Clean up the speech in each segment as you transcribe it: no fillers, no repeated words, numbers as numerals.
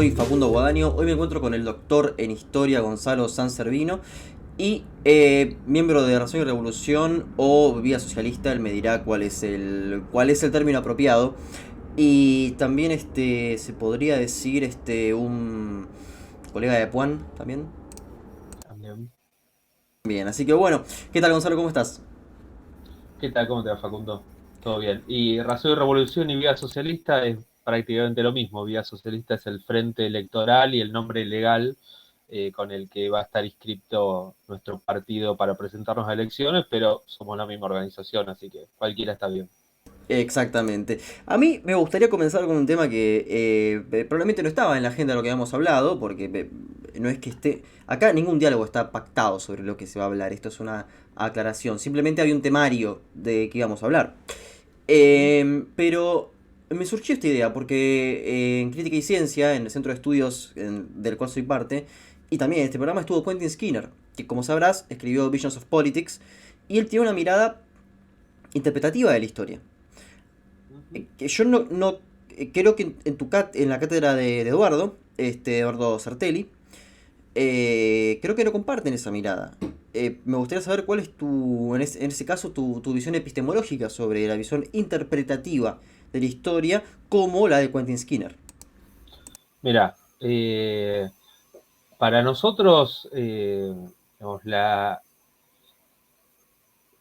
soy Facundo Guadaño. Hoy me encuentro con el doctor en Historia Gonzalo Sanservino y miembro de Razón y Revolución o Vía Socialista. Él me dirá cuál es el término apropiado. Y también se podría decir un colega de Puan también. También. Bien, así que bueno, ¿qué tal Gonzalo? ¿Cómo estás? ¿Qué tal? ¿Cómo te va, Facundo? Todo bien. Y Razón y Revolución y Vía Socialista es prácticamente lo mismo. Vía Socialista es el frente electoral y el nombre legal con el que va a estar inscripto nuestro partido para presentarnos a elecciones, pero somos la misma organización, así que cualquiera está bien. Exactamente. A mí me gustaría comenzar con un tema que probablemente no estaba en la agenda de lo que habíamos hablado, porque no es que esté... Acá ningún diálogo está pactado sobre lo que se va a hablar, esto es una aclaración. Simplemente había un temario de que íbamos a hablar. Pero me surgió esta idea porque en Crítica y Ciencia, en el centro de estudios del cual soy parte, y también en este programa estuvo Quentin Skinner, que como sabrás escribió Visions of Politics, y él tiene una mirada interpretativa de la historia. Ujú. Que yo no creo que en la cátedra de Eduardo, Eduardo Sartelli, creo que no comparten esa mirada. Me gustaría saber cuál es en ese caso, tu visión epistemológica sobre la visión interpretativa de la historia como la de Quentin Skinner. Mira, para nosotros, digamos,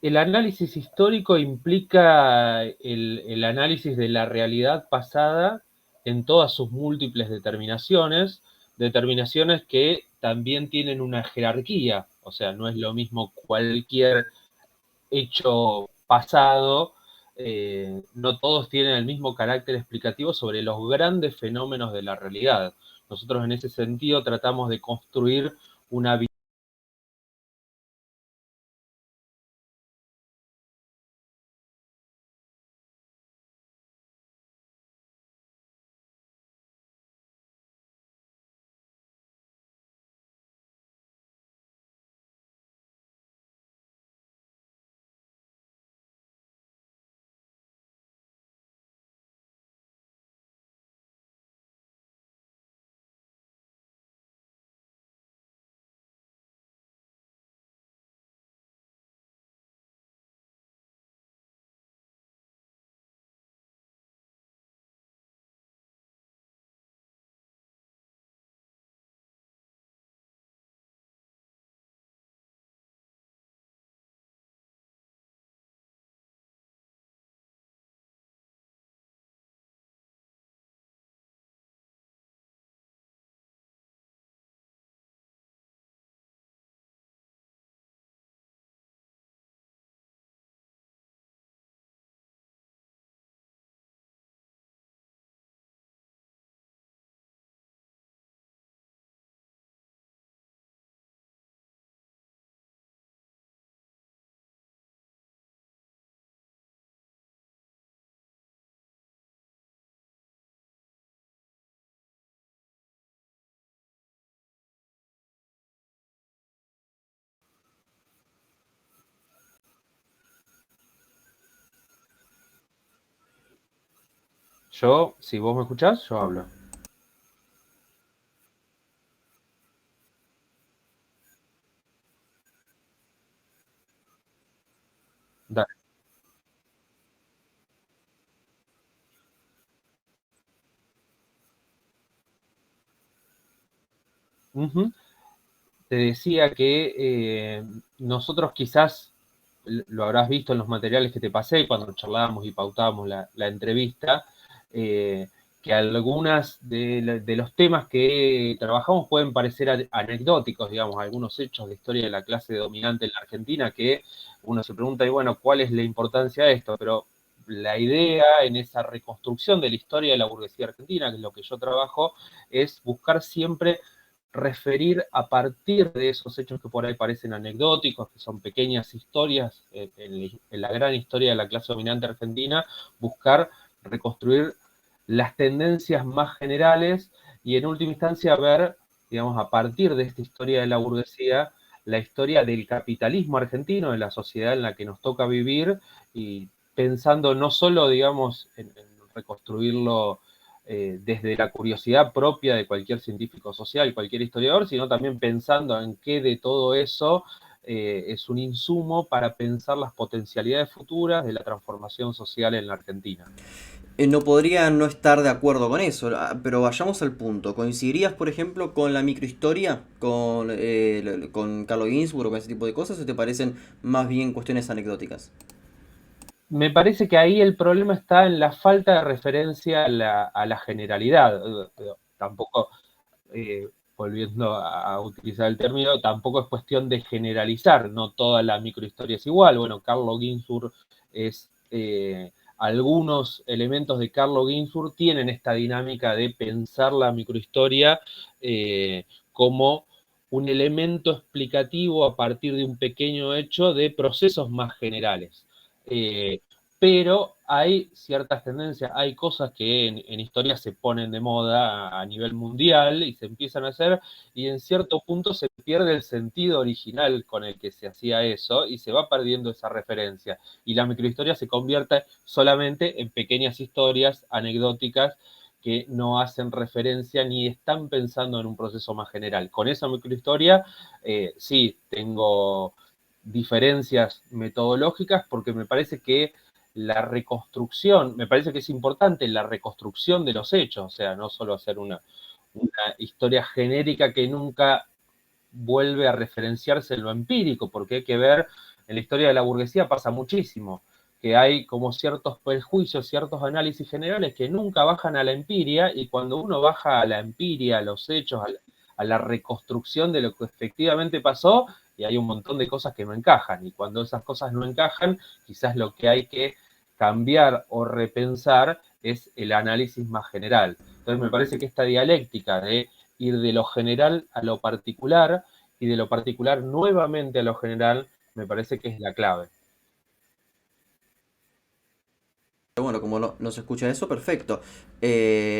el análisis histórico implica el análisis de la realidad pasada en todas sus múltiples determinaciones, determinaciones que también tienen una jerarquía, o sea, no es lo mismo cualquier hecho pasado, no todos tienen el mismo carácter explicativo sobre los grandes fenómenos de la realidad. Nosotros en ese sentido tratamos de construir una Yo, si vos me escuchás, yo hablo. Dale. Ujú. Te decía que nosotros quizás lo habrás visto en los materiales que te pasé cuando charlábamos y pautábamos la entrevista, eh, que algunas de los temas que trabajamos pueden parecer anecdóticos, digamos, algunos hechos de historia de la clase dominante en la Argentina que uno se pregunta, y bueno, ¿cuál es la importancia de esto? Pero la idea en esa reconstrucción de la historia de la burguesía argentina, que es lo que yo trabajo, es buscar siempre referir a partir de esos hechos que por ahí parecen anecdóticos, que son pequeñas historias en la gran historia de la clase dominante argentina, buscar reconstruir las tendencias más generales y en última instancia ver, digamos, a partir de esta historia de la burguesía, la historia del capitalismo argentino, de la sociedad en la que nos toca vivir y pensando no solo, digamos, en reconstruirlo desde la curiosidad propia de cualquier científico social, cualquier historiador, sino también pensando en qué de todo eso es un insumo para pensar las potencialidades futuras de la transformación social en la Argentina. No podría no estar de acuerdo con eso, pero vayamos al punto. ¿Coincidirías, por ejemplo, con la microhistoria, con Carlo Ginzburg o con ese tipo de cosas, o te parecen más bien cuestiones anecdóticas? Me parece que ahí el problema está en la falta de referencia a la generalidad. Tampoco, eh, volviendo a utilizar el término, tampoco es cuestión de generalizar, no toda la microhistoria es igual. Bueno, Carlo Ginzburg es, algunos elementos de Carlo Ginzburg tienen esta dinámica de pensar la microhistoria como un elemento explicativo a partir de un pequeño hecho de procesos más generales. Eh, pero hay ciertas tendencias, hay cosas que en historia se ponen de moda a nivel mundial y se empiezan a hacer, y en cierto punto se pierde el sentido original con el que se hacía eso y se va perdiendo esa referencia. Y la microhistoria se convierte solamente en pequeñas historias anecdóticas que no hacen referencia ni están pensando en un proceso más general. Con esa microhistoria, sí, tengo diferencias metodológicas porque me parece que la reconstrucción, me parece que es importante la reconstrucción de los hechos, o sea, no solo hacer una historia genérica que nunca vuelve a referenciarse en lo empírico, porque hay que ver, en la historia de la burguesía pasa muchísimo, que hay como ciertos prejuicios, ciertos análisis generales que nunca bajan a la empiria, y cuando uno baja a la empiria, a los hechos, a la reconstrucción de lo que efectivamente pasó, y hay un montón de cosas que no encajan, y cuando esas cosas no encajan, quizás lo que hay que cambiar o repensar es el análisis más general. Entonces me parece que esta dialéctica de ir de lo general a lo particular y de lo particular nuevamente a lo general, me parece que es la clave. Pero bueno, como no se escucha eso, perfecto.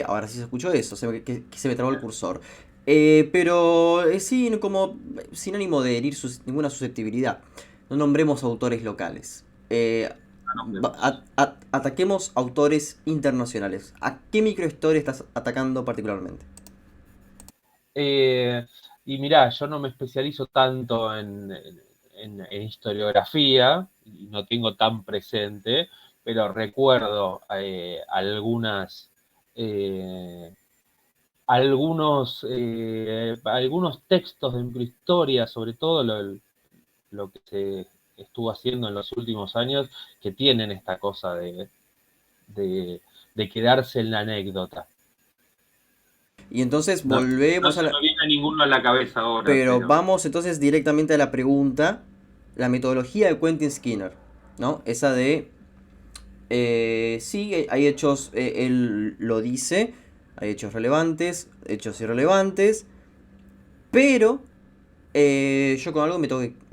Ahora sí se escuchó eso, que se me trabó el cursor. Pero sí, como sin ánimo de herir ninguna susceptibilidad, no nombremos autores locales. Ataquemos autores internacionales. ¿A qué microhistoria estás atacando particularmente? Eh, y mirá, yo no me especializo tanto en historiografía, y no tengo tan presente, pero recuerdo eh, algunos textos de microhistoria, sobre todo lo que se estuvo haciendo en los últimos años, que tienen esta cosa de, de quedarse en la anécdota. Y entonces No, no volvemos a se la... me viene ninguno a la cabeza ahora, Pero pero... vamos entonces directamente a la pregunta. La metodología de Quentin Skinner, ¿no? Esa de... sí, hay hechos, él lo dice, hay hechos relevantes, hechos irrelevantes, pero yo con algo me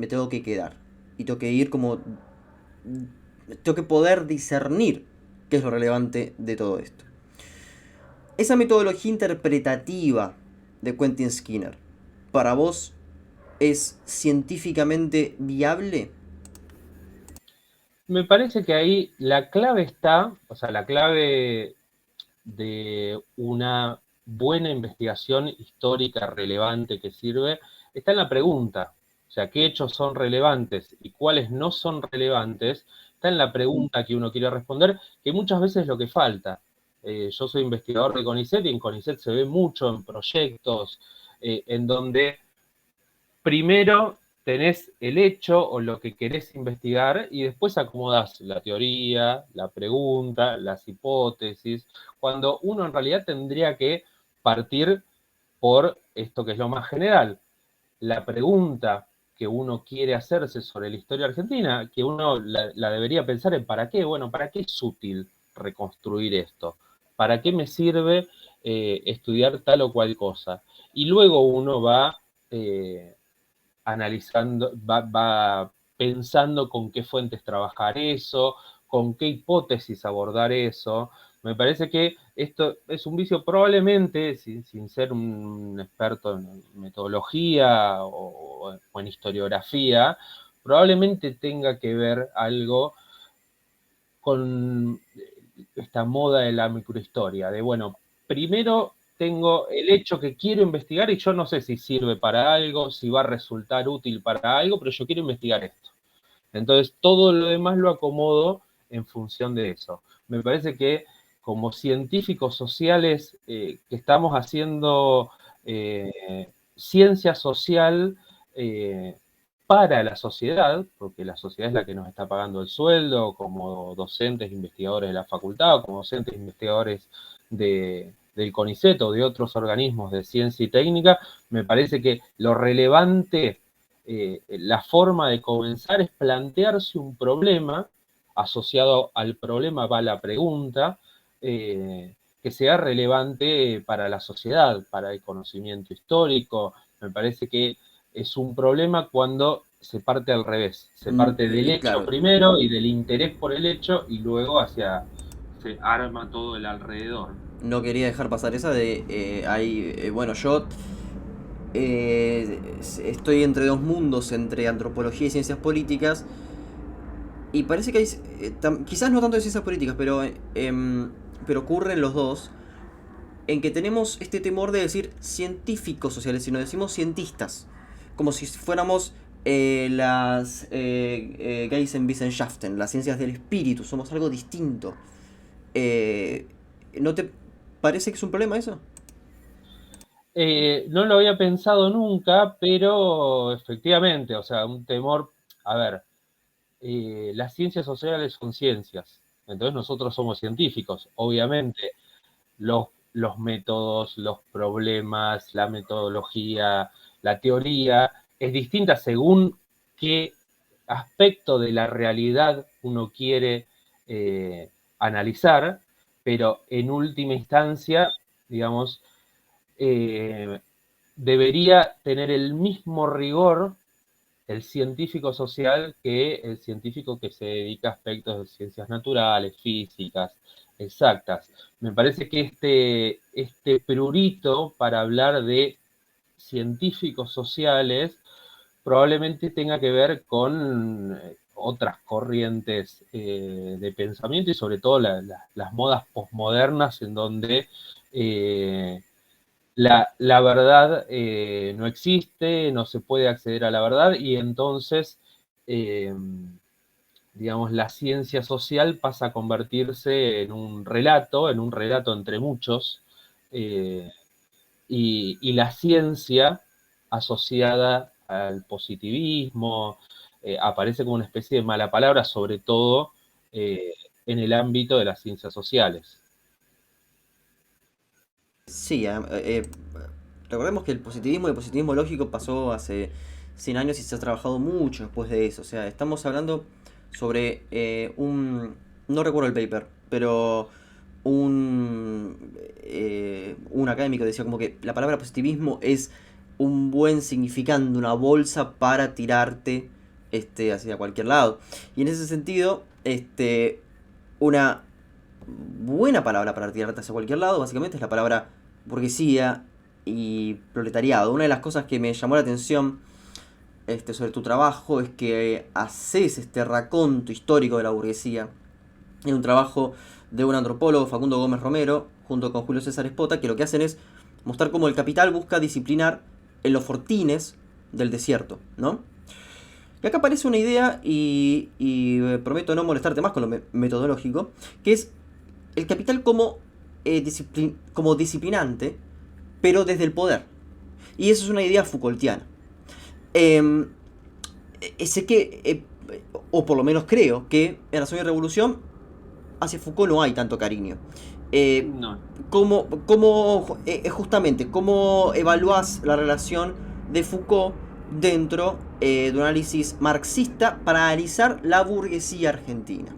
tengo que quedar. Y tengo que ir como... Tengo que poder discernir qué es lo relevante de todo esto. Esa metodología interpretativa de Quentin Skinner, ¿para vos es científicamente viable? Me parece que ahí la clave está, o sea, la clave de una buena investigación histórica relevante que sirve, está en la pregunta. O sea, qué hechos son relevantes y cuáles no son relevantes, está en la pregunta que uno quiere responder, que muchas veces es lo que falta. Yo soy investigador de CONICET y en CONICET se ve mucho en proyectos en donde primero tenés el hecho o lo que querés investigar y después acomodás la teoría, la pregunta, las hipótesis, cuando uno en realidad tendría que partir por esto que es lo más general, la pregunta que uno quiere hacerse sobre la historia argentina, que uno la debería pensar en para qué, bueno, ¿para qué es útil reconstruir esto? ¿Para qué me sirve estudiar tal o cual cosa? Y luego uno va analizando, va pensando con qué fuentes trabajar eso, con qué hipótesis abordar eso. Me parece que esto es un vicio probablemente, sin ser un experto en metodología o en historiografía, probablemente tenga que ver algo con esta moda de la microhistoria, de bueno, primero tengo el hecho que quiero investigar y yo no sé si sirve para algo, si va a resultar útil para algo, pero yo quiero investigar esto. Entonces, todo lo demás lo acomodo en función de eso. Me parece que como científicos sociales que estamos haciendo ciencia social para la sociedad, porque la sociedad es la que nos está pagando el sueldo, como docentes investigadores de la facultad, o como docentes investigadores del CONICET o de otros organismos de ciencia y técnica, me parece que lo relevante, la forma de comenzar es plantearse un problema, asociado al problema va la pregunta, que sea relevante para la sociedad, para el conocimiento histórico. Me parece que es un problema cuando se parte al revés, se parte del hecho Claro, primero y del interés por el hecho y luego se arma todo el alrededor. no quería dejar pasar esa de, bueno, yo estoy entre dos mundos, entre antropología y ciencias políticas, y parece que hay, quizás no tanto de ciencias políticas, pero ocurren los dos, en que tenemos este temor de decir científicos sociales, sino decimos cientistas, como si fuéramos las Geisteswissenschaften, las ciencias del espíritu, somos algo distinto. Eh, ¿No te parece que es un problema eso? No lo había pensado nunca, pero efectivamente, o sea, un temor, a ver, las ciencias sociales son ciencias, entonces nosotros somos científicos, obviamente los métodos, los problemas, la metodología, la teoría es distinta según qué aspecto de la realidad uno quiere analizar, pero en última instancia, digamos, eh, debería tener el mismo rigor el científico social que el científico que se dedica a aspectos de ciencias naturales, físicas, exactas. Me parece que este prurito para hablar de científicos sociales probablemente tenga que ver con otras corrientes de pensamiento y sobre todo las modas posmodernas en donde la verdad no existe, no se puede acceder a la verdad y entonces, eh, digamos, la ciencia social pasa a convertirse en un relato entre muchos, eh, y la ciencia asociada al positivismo aparece como una especie de mala palabra, sobre todo en el ámbito de las ciencias sociales. Sí, recordemos que el positivismo lógico pasó hace 100 años y se ha trabajado mucho después de eso. O sea, estamos hablando sobre no recuerdo el paper, pero un académico decía como que la palabra positivismo es un buen significante, una bolsa para tirarte hacia cualquier lado. Y en ese sentido, una buena palabra para tirarte hacia cualquier lado, básicamente es la palabra burguesía y proletariado. Una de las cosas que me llamó la atención sobre tu trabajo es que haces este raconto histórico de la burguesía. En un trabajo de un antropólogo, Facundo Gómez Romero, junto con Julio César Espota, que lo que hacen es mostrar cómo el capital busca disciplinar en los fortines del desierto, ¿no? Y acá aparece una idea, prometo no molestarte más con lo metodológico, que es el capital como disciplinante, pero desde el poder. Y eso es una idea Foucaultiana. Eh, sé que, o por lo menos creo, que en Razón y Revolución hacia Foucault no hay tanto cariño. Eh, No. Justamente, cómo evaluás la relación de Foucault dentro de un análisis marxista para analizar la burguesía argentina?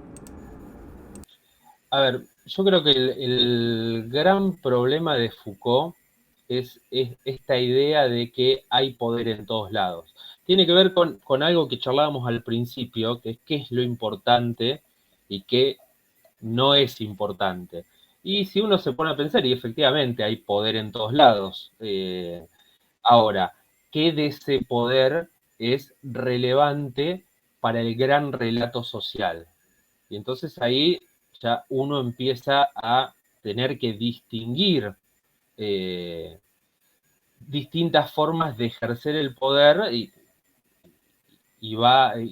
A ver, yo creo que el gran problema de Foucault es esta idea de que hay poder en todos lados. Tiene que ver con algo que charlábamos al principio, que es qué es lo importante y qué no es importante. Y si uno se pone a pensar, y efectivamente hay poder en todos lados, ahora, ¿qué de ese poder es relevante para el gran relato social? Y entonces ahí ya uno empieza a tener que distinguir. distintas formas de ejercer el poder y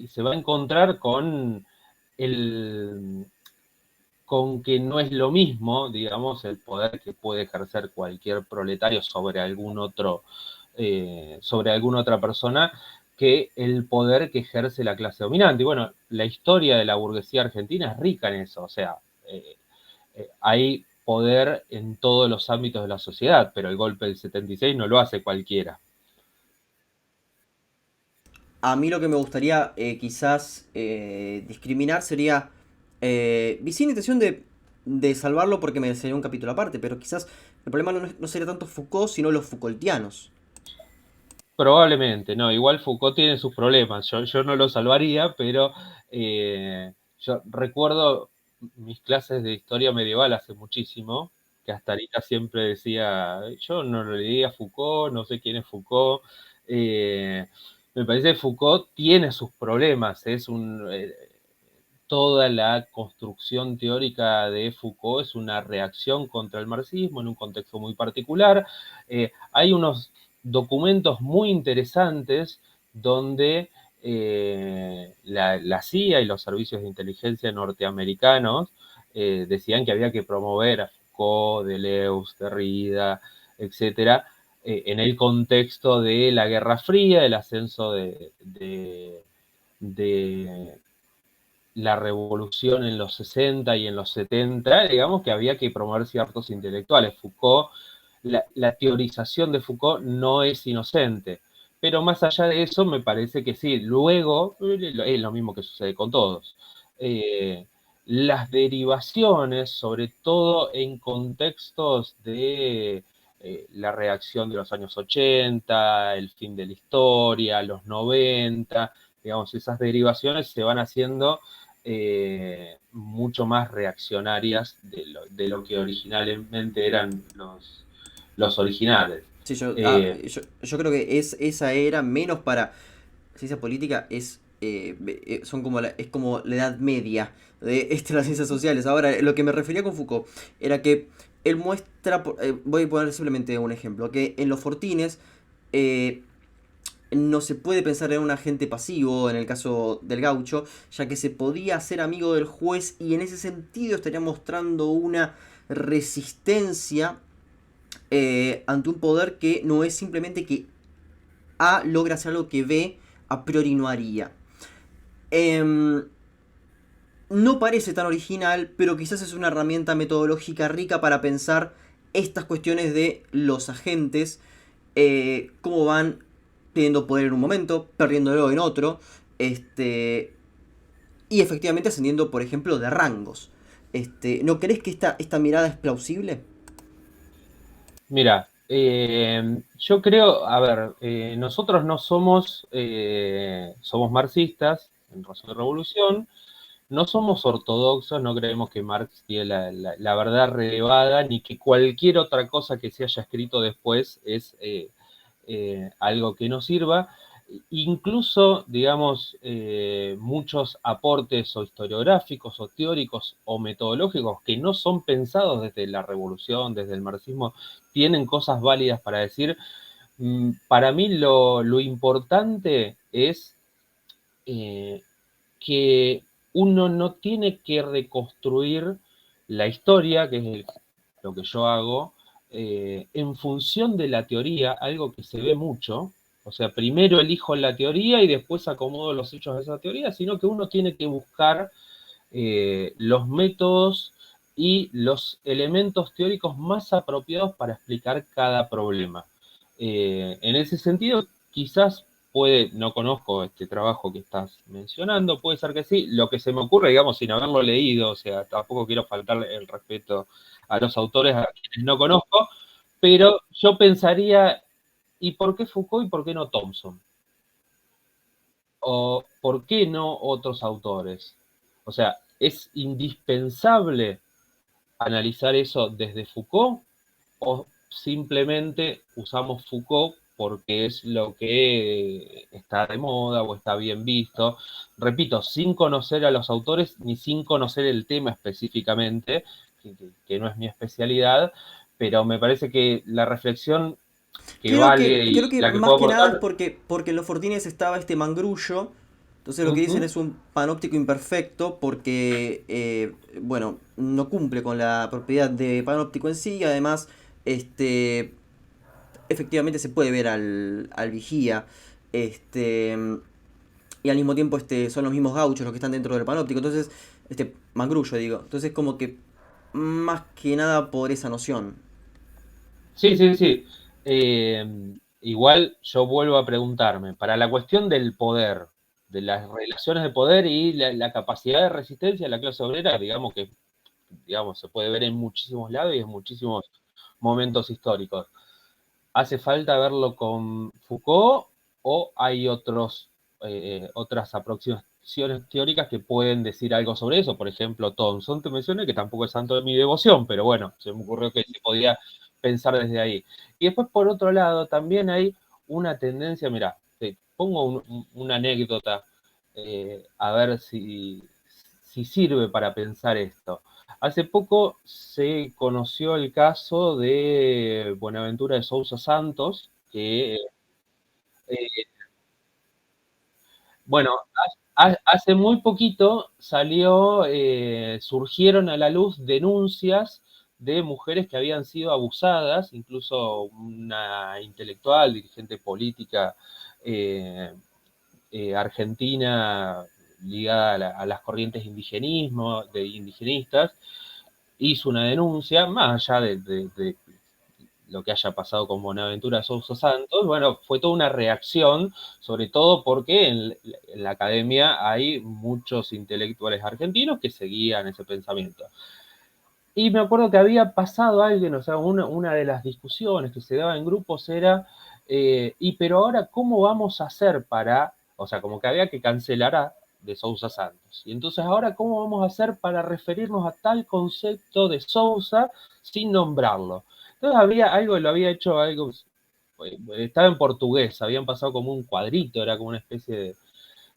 se va a encontrar con que no es lo mismo, digamos, el poder que puede ejercer cualquier proletario sobre sobre alguna otra persona, que el poder que ejerce la clase dominante. Y bueno, la historia de la burguesía argentina es rica en eso, o sea, hay poder en todos los ámbitos de la sociedad, pero el golpe del 76 no lo hace cualquiera. A mí lo que me gustaría quizás discriminar sería, vi sin intención de salvarlo porque me sería un capítulo aparte, pero quizás el problema no sería tanto Foucault, sino los Foucaultianos. Probablemente, no, igual Foucault tiene sus problemas, yo no lo salvaría, pero yo recuerdo mis clases de historia medieval hace muchísimo, que hasta ahorita siempre decía, yo no lo leí a Foucault, no sé quién es Foucault, me parece que Foucault tiene sus problemas, toda la construcción teórica de Foucault es una reacción contra el marxismo en un contexto muy particular. Hay unos documentos muy interesantes donde la CIA y los servicios de inteligencia norteamericanos decían que había que promover a Foucault, Deleuze, Derrida, etcétera, en el contexto de la Guerra Fría, el ascenso de la revolución en los 60 y en los 70, digamos que había que promover ciertos intelectuales. Foucault, la teorización de Foucault no es inocente, pero más allá de eso me parece que sí, luego es lo mismo que sucede con todos. Las derivaciones, sobre todo en contextos de la reacción de los años 80, el fin de la historia, los 90, digamos, esas derivaciones se van haciendo mucho más reaccionarias de lo que originalmente eran los originales. Sí, Eh, yo creo que esa era menos para ciencia política, son como es como la edad media de las ciencias sociales. Ahora, lo que me refería con Foucault era que él muestra, voy a poner simplemente un ejemplo, que en los fortines eh, no se puede pensar en un agente pasivo en el caso del gaucho, ya que se podía hacer amigo del juez y en ese sentido estaría mostrando una resistencia ante un poder que no es simplemente que A logra hacer algo que B a priori no haría. Eh, no parece tan original, pero quizás es una herramienta metodológica rica para pensar estas cuestiones de los agentes, cómo van teniendo poder en un momento, perdiéndolo en otro, y efectivamente ascendiendo, por ejemplo, de rangos. ¿No crees que esta mirada es plausible? Mira, yo creo, a ver, nosotros no somos marxistas en Razón de Revolución, no somos ortodoxos, no creemos que Marx tiene la verdad relevada, ni que cualquier otra cosa que se haya escrito después es algo que nos sirva. Incluso, digamos, muchos aportes o historiográficos o teóricos o metodológicos que no son pensados desde la revolución, desde el marxismo, tienen cosas válidas para decir. Para mí lo importante es que uno no tiene que reconstruir la historia, que es lo que yo hago, en función de la teoría, algo que se ve mucho. O sea, primero elijo la teoría y después acomodo los hechos de esa teoría, sino que uno tiene que buscar los métodos y los elementos teóricos más apropiados para explicar cada problema. En ese sentido, quizás no conozco este trabajo que estás mencionando, puede ser que sí, lo que se me ocurre, digamos, sin haberlo leído, o sea, tampoco quiero faltarle el respeto a los autores a quienes no conozco, pero yo pensaría, ¿y por qué Foucault y por qué no Thompson? ¿O por qué no otros autores? O sea, ¿es indispensable analizar eso desde Foucault o simplemente usamos Foucault porque es lo que está de moda o está bien visto? Repito, sin conocer a los autores ni sin conocer el tema específicamente, que no es mi especialidad, pero me parece que la reflexión que Creo vale creo y que la que más puedo que nada es aportar. porque en los Fortines estaba este mangrullo. Entonces lo que dicen Ujú. es un panóptico imperfecto porque, bueno, no cumple con la propiedad de panóptico en sí y además, este, efectivamente se puede ver al vigía, este, y al mismo tiempo son los mismos gauchos los que están dentro del panóptico, entonces, mangrullo digo, entonces como que más que nada por esa noción. Sí, sí, sí. Igual yo vuelvo a preguntarme, para la cuestión del poder, de las relaciones de poder y la capacidad de resistencia de la clase obrera, digamos que se puede ver en muchísimos lados y en muchísimos momentos históricos. ¿Hace falta verlo con Foucault o hay otras aproximaciones teóricas que pueden decir algo sobre eso? Por ejemplo, Thomson te mencioné, que tampoco es santo de mi devoción, pero bueno, se me ocurrió que se podía pensar desde ahí. Y después, por otro lado, también hay una tendencia, mira, te pongo una anécdota, a ver si sirve para pensar esto. Hace poco se conoció el caso de Buenaventura de Sousa Santos, que, eh, bueno, hace muy poquito surgieron a la luz denuncias de mujeres que habían sido abusadas, incluso una intelectual, dirigente política eh, argentina ligada a las corrientes de indigenistas, hizo una denuncia, más allá de lo que haya pasado con Bonaventura Sousa Santos, bueno, fue toda una reacción, sobre todo porque en la academia hay muchos intelectuales argentinos que seguían ese pensamiento. Y me acuerdo que había pasado alguien, o sea, una de las discusiones que se daba en grupos era, pero ahora, ¿cómo vamos a hacer para, o sea, como que había que cancelar de Sousa Santos? Y entonces, ahora, ¿cómo vamos a hacer para referirnos a tal concepto de Sousa sin nombrarlo? Entonces, había algo, lo había hecho algo, estaba en portugués, habían pasado como un cuadrito, era como una especie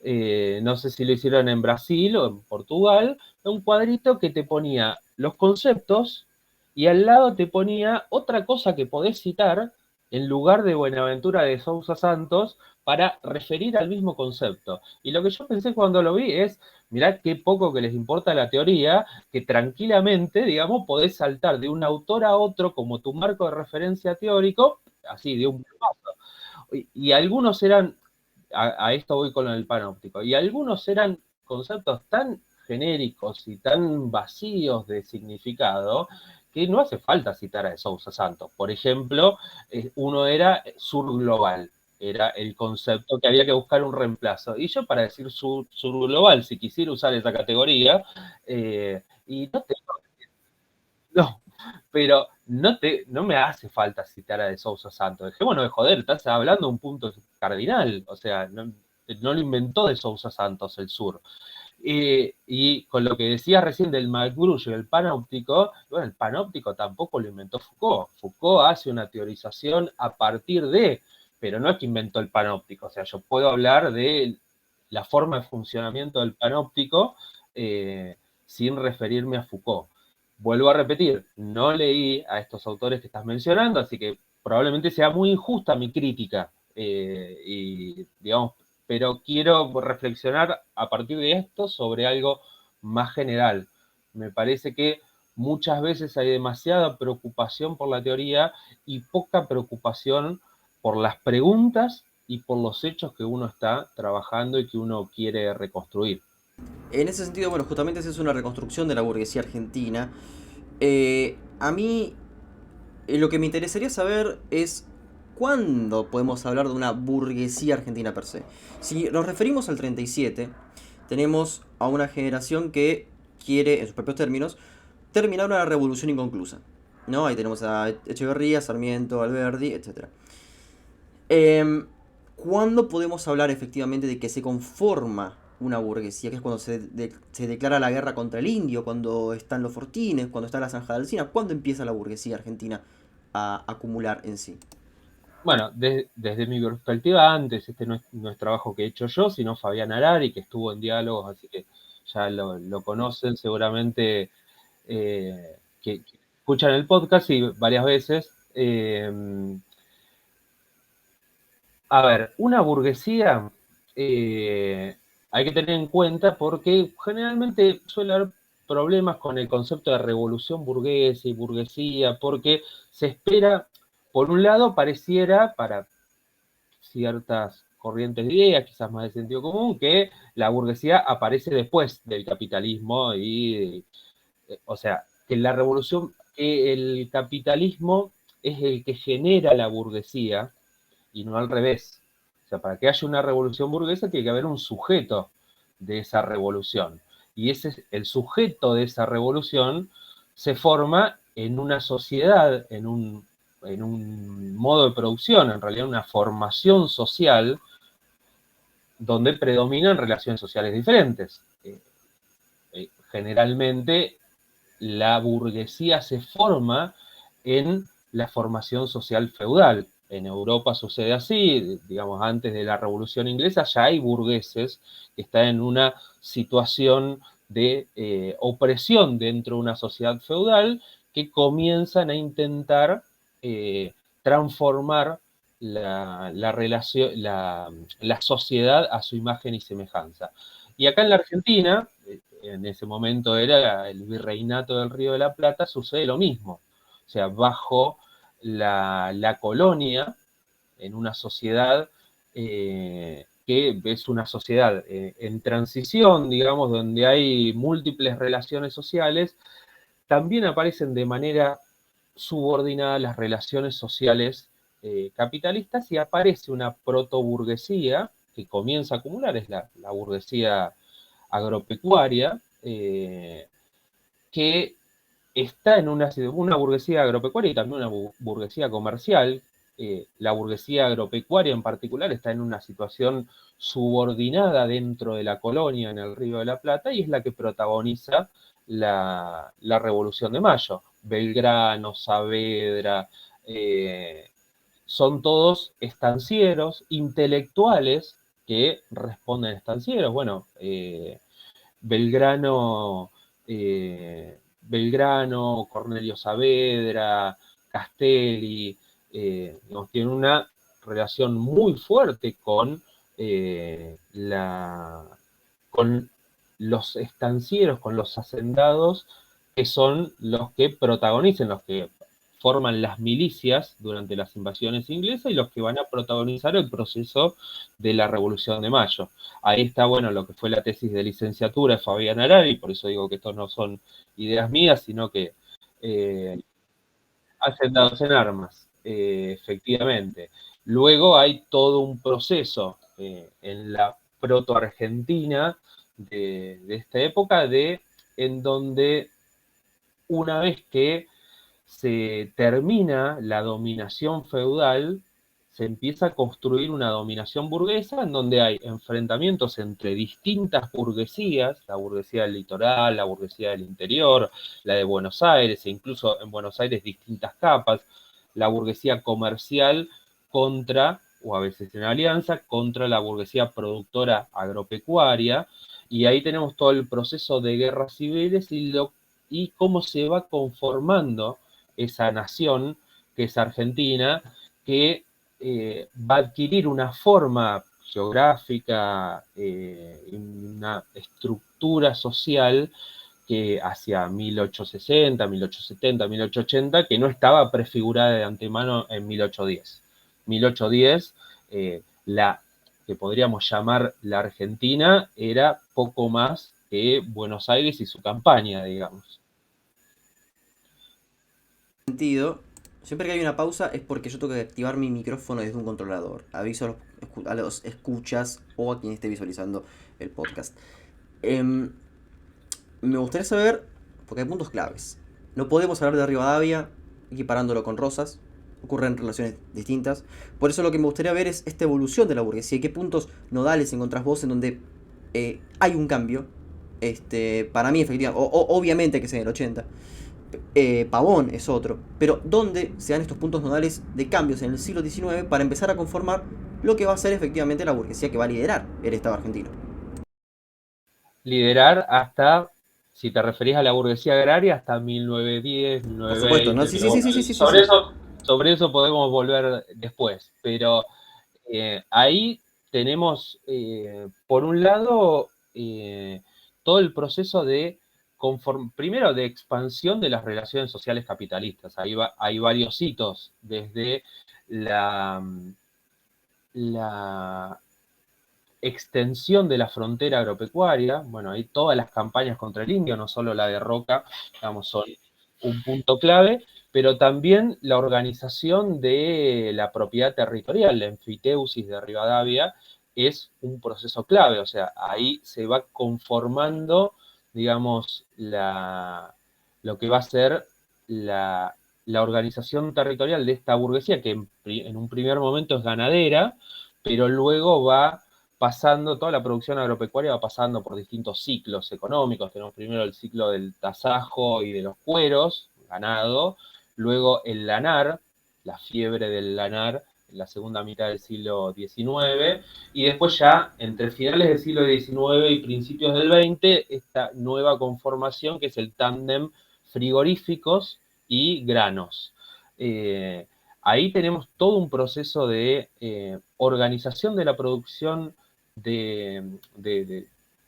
de, no sé si lo hicieron en Brasil o en Portugal, un cuadrito que te ponía los conceptos y al lado te ponía otra cosa que podés citar en lugar de Buenaventura de Sousa Santos para referir al mismo concepto. Y lo que yo pensé cuando lo vi es, mirá qué poco que les importa la teoría, que tranquilamente, digamos, podés saltar de un autor a otro como tu marco de referencia teórico, así, de un paso. Y algunos eran, esto voy con el panóptico, y algunos eran conceptos tan genéricos y tan vacíos de significado que no hace falta citar a de Sousa Santos. Por ejemplo, uno era sur global, era el concepto que había que buscar un reemplazo. Y yo para decir sur global, si quisiera usar esa categoría, y no, pero no me hace falta citar a de Sousa Santos. Dejémonos de joder, estás hablando de un punto cardinal, o sea, no lo inventó de Sousa Santos el sur. Y con lo que decía recién del mangrullo y el panóptico, bueno, el panóptico tampoco lo inventó Foucault. Foucault hace una teorización a partir de, pero no es que inventó el panóptico, o sea, yo puedo hablar de la forma de funcionamiento del panóptico sin referirme a Foucault. Vuelvo a repetir, no leí a estos autores que estás mencionando, así que probablemente sea muy injusta mi crítica. Y digamos, pero quiero reflexionar a partir de esto sobre algo más general. Me parece que muchas veces hay demasiada preocupación por la teoría y poca preocupación por las preguntas y por los hechos que uno está trabajando y que uno quiere reconstruir. En ese sentido, bueno, justamente esa es una reconstrucción de la burguesía argentina. A mí lo que me interesaría saber es cuándo podemos hablar de una burguesía argentina per se. Si nos referimos al 37, tenemos a una generación que quiere, en sus propios términos, terminar una revolución inconclusa. ¿No? Ahí tenemos a Echeverría, Sarmiento, Alberdi, etc. ¿Cuándo podemos hablar efectivamente de que se conforma una burguesía? Que es cuando se declara la guerra contra el indio, cuando están los fortines, cuando está la zanja de Alcina. ¿Cuándo empieza la burguesía argentina a acumular en sí? Bueno, desde mi perspectiva, antes, este no es trabajo que he hecho yo, sino Fabián Arari, que estuvo en diálogos, así que ya lo conocen seguramente, que escuchan el podcast y varias veces. A ver, una burguesía hay que tener en cuenta porque generalmente suele haber problemas con el concepto de revolución burguesa y burguesía, porque se espera, por un lado, pareciera para ciertas corrientes de ideas, quizás más de sentido común, que la burguesía aparece después del capitalismo y, o sea, que la revolución, que el capitalismo es el que genera la burguesía y no al revés. O sea, para que haya una revolución burguesa tiene que haber un sujeto de esa revolución. Y ese, el sujeto de esa revolución se forma en una sociedad, en un modo de producción, en realidad una formación social donde predominan relaciones sociales diferentes. Generalmente la burguesía se forma en la formación social feudal. En Europa sucede así, digamos, antes de la Revolución Inglesa ya hay burgueses que están en una situación de opresión dentro de una sociedad feudal que comienzan a intentar transformar relación, la sociedad a su imagen y semejanza. Y acá en la Argentina, en ese momento era el virreinato del Río de la Plata, sucede lo mismo. O sea, bajo la colonia, en una sociedad que es una sociedad en transición, digamos, donde hay múltiples relaciones sociales, también aparecen de manera subordinada las relaciones sociales capitalistas y aparece una protoburguesía que comienza a acumular, es la burguesía agropecuaria, que está en una burguesía agropecuaria y también una burguesía comercial. La burguesía agropecuaria en particular está en una situación subordinada dentro de la colonia en el Río de la Plata y es la que protagoniza la Revolución de Mayo. Belgrano, Saavedra, son todos estancieros, intelectuales que responden a estancieros. Bueno, Belgrano, Belgrano, Cornelio Saavedra, Castelli, tienen una relación muy fuerte con los estancieros, con los hacendados, que son los que protagonizan, los que forman las milicias durante las invasiones inglesas y los que van a protagonizar el proceso de la Revolución de Mayo. Ahí está, bueno, lo que fue la tesis de licenciatura de Fabián Arari, por eso digo que estos no son ideas mías, sino que hacendados en armas, efectivamente. Luego hay todo un proceso en la proto-argentina de esta época en donde una vez que se termina la dominación feudal, se empieza a construir una dominación burguesa en donde hay enfrentamientos entre distintas burguesías, la burguesía del litoral, la burguesía del interior, la de Buenos Aires, e incluso en Buenos Aires distintas capas, la burguesía comercial contra, o a veces en alianza, contra la burguesía productora agropecuaria, y ahí tenemos todo el proceso de guerras civiles y cómo se va conformando esa nación que es Argentina, que va a adquirir una forma geográfica, una estructura social que hacia 1860, 1870, 1880, que no estaba prefigurada de antemano en 1810. 1810, la que podríamos llamar la Argentina, era poco más que Buenos Aires y su campaña, digamos. Sentido, siempre que hay una pausa es porque yo tengo que activar mi micrófono desde un controlador. Aviso a los escuchas o a quien esté visualizando el podcast. Em, Me gustaría saber, porque hay puntos claves. No podemos hablar de Rivadavia equiparándolo con Rosas. Ocurren relaciones distintas. Por eso lo que me gustaría ver es esta evolución de la burguesía. ¿Qué puntos nodales encontrás vos en donde hay un cambio? Para mí, efectivamente, obviamente que sea en el 80. Pavón es otro. Pero ¿dónde se dan estos puntos nodales de cambios en el siglo XIX para empezar a conformar lo que va a ser efectivamente la burguesía que va a liderar el Estado argentino? Liderar hasta Si te referís a la burguesía agraria, hasta 1910, Por supuesto, ¿no? 1920, Sí, sí, pero sí, bueno, sí, sí, sí, sí, sí. sobre eso podemos volver después. Pero ahí tenemos, por un lado, todo el proceso de, primero, de expansión de las relaciones sociales capitalistas. Hay varios hitos, desde la extensión de la frontera agropecuaria. Bueno, hay todas las campañas contra el indio, no solo la de Roca, digamos, son un punto clave, pero también la organización de la propiedad territorial, la enfiteusis de Rivadavia, es un proceso clave. O sea, ahí se va conformando, digamos, lo que va a ser la organización territorial de esta burguesía, que en un primer momento es ganadera, pero luego va pasando, toda la producción agropecuaria va pasando por distintos ciclos económicos. Tenemos primero el ciclo del tasajo y de los cueros, ganado, luego el lanar, la fiebre del lanar en la segunda mitad del siglo XIX, y después ya entre finales del siglo XIX y principios del XX, esta nueva conformación que es el tándem frigoríficos y granos. Ahí tenemos todo un proceso de organización de la producción de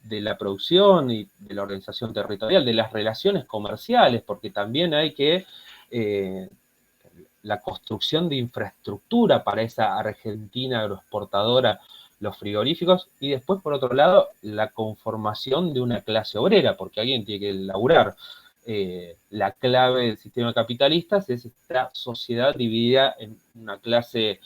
la producción y de la organización territorial, de las relaciones comerciales, porque también hay que la construcción de infraestructura para esa Argentina agroexportadora, los frigoríficos, y después, por otro lado, la conformación de una clase obrera, porque alguien tiene que laburar. La clave del sistema capitalista es esta sociedad dividida en una clase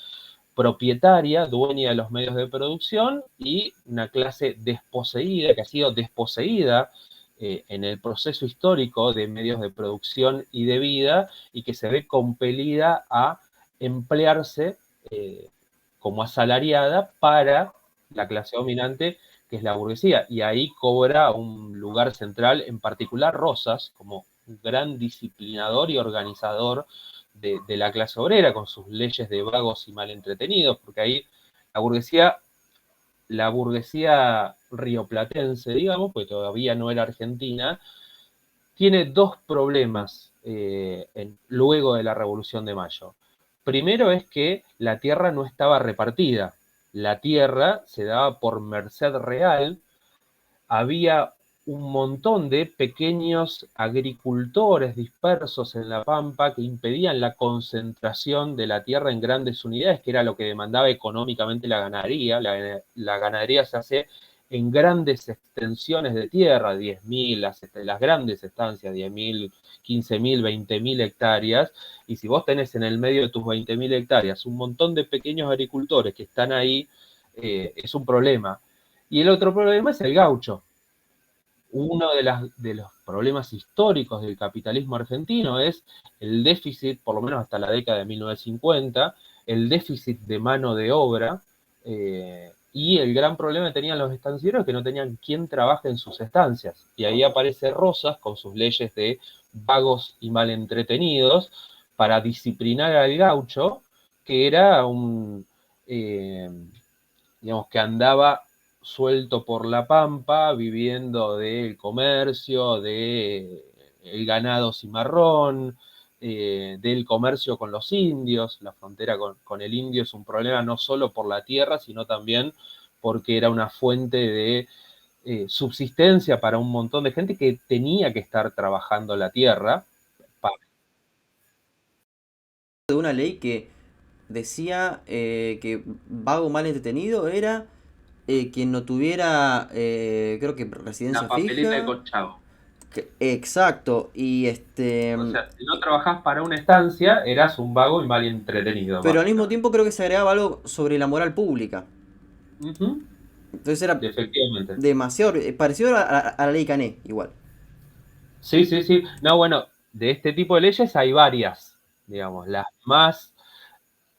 propietaria, dueña de los medios de producción, y una clase desposeída, que ha sido desposeída en el proceso histórico de medios de producción y de vida, y que se ve compelida a emplearse como asalariada para la clase dominante, que es la burguesía. Y ahí cobra un lugar central, en particular Rosas, como un gran disciplinador y organizador de la clase obrera, con sus leyes de vagos y mal entretenidos, porque ahí la burguesía rioplatense, digamos, pues todavía no era argentina, tiene dos problemas luego de la Revolución de Mayo. Primero es que la tierra no estaba repartida, la tierra se daba por merced real, había un montón de pequeños agricultores dispersos en la pampa que impedían la concentración de la tierra en grandes unidades, que era lo que demandaba económicamente la ganadería. La ganadería se hace en grandes extensiones de tierra, 10.000, las grandes estancias, 10.000, 15.000, 20.000 hectáreas, y si vos tenés en el medio de tus 20.000 hectáreas un montón de pequeños agricultores que están ahí, es un problema. Y el otro problema es el gaucho. Uno de los problemas históricos del capitalismo argentino es el déficit, por lo menos hasta la década de 1950, el déficit de mano de obra, y el gran problema que tenían los estancieros es que no tenían quien trabaje en sus estancias. Y ahí aparece Rosas con sus leyes de vagos y mal entretenidos para disciplinar al gaucho, que era eh, digamos, que andaba suelto por la pampa, viviendo del comercio, del ganado cimarrón, del comercio con los indios. La frontera con el indio es un problema no solo por la tierra, sino también porque era una fuente de subsistencia para un montón de gente que tenía que estar trabajando la tierra. De una ley que decía que vago mal entretenido era quien no tuviera, creo que La residencia papeleta de fija. Conchavo. Exacto, y O sea, si no trabajás para una estancia, eras un vago y mal entretenido, pero al mismo básicamente. tiempo creo que se agregaba algo sobre la moral pública. Ujú. Entonces era Efectivamente. demasiado, parecido a la ley Cané, igual. Sí, sí, sí. No, bueno, de este tipo de leyes hay varias, digamos. Las más,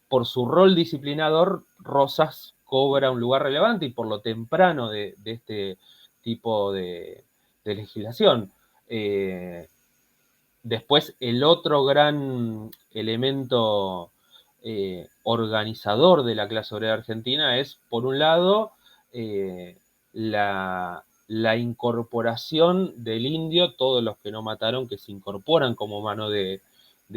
por su rol disciplinador, Rosas cobra un lugar relevante y por lo temprano de este tipo de legislación. Eh, Después, el otro gran elemento organizador de la clase obrera argentina es, por un lado, la, la incorporación del indio, todos los que no mataron, que se incorporan como mano de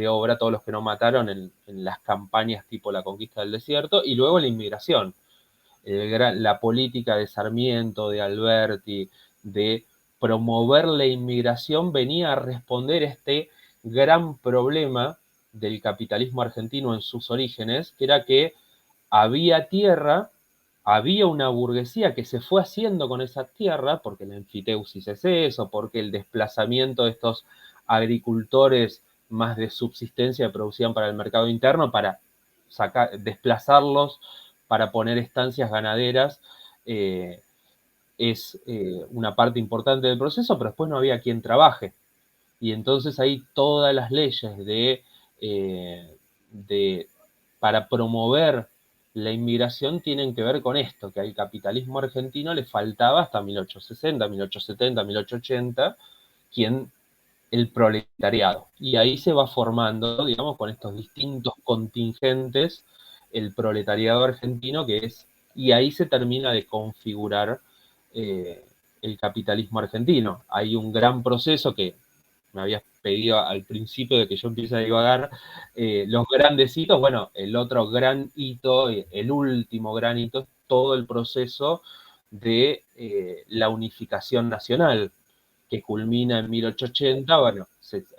obra, todos los que no mataron en las campañas tipo la conquista del desierto, y luego la inmigración. La política de Sarmiento, de Alberti, de promover la inmigración venía a responder a este gran problema del capitalismo argentino en sus orígenes, que era que había tierra, había una burguesía que se fue haciendo con esa tierra, porque la enfiteusis es eso, porque el desplazamiento de estos agricultores más de subsistencia que producían para el mercado interno, para desplazarlos, para poner estancias ganaderas, es una parte importante del proceso, pero después no había quien trabaje. Y entonces ahí todas las leyes para promover la inmigración tienen que ver con esto, que al capitalismo argentino le faltaba hasta 1860, 1870, 1880, el proletariado. Y ahí se va formando, digamos, con estos distintos contingentes, el proletariado argentino, y ahí se termina de configurar el capitalismo argentino. Hay un gran proceso que me habías pedido al principio de que yo empiece a divagar, los grandes hitos. Bueno, el otro gran hito, el último gran hito, es todo el proceso de la unificación nacional, que culmina en 1880. Bueno,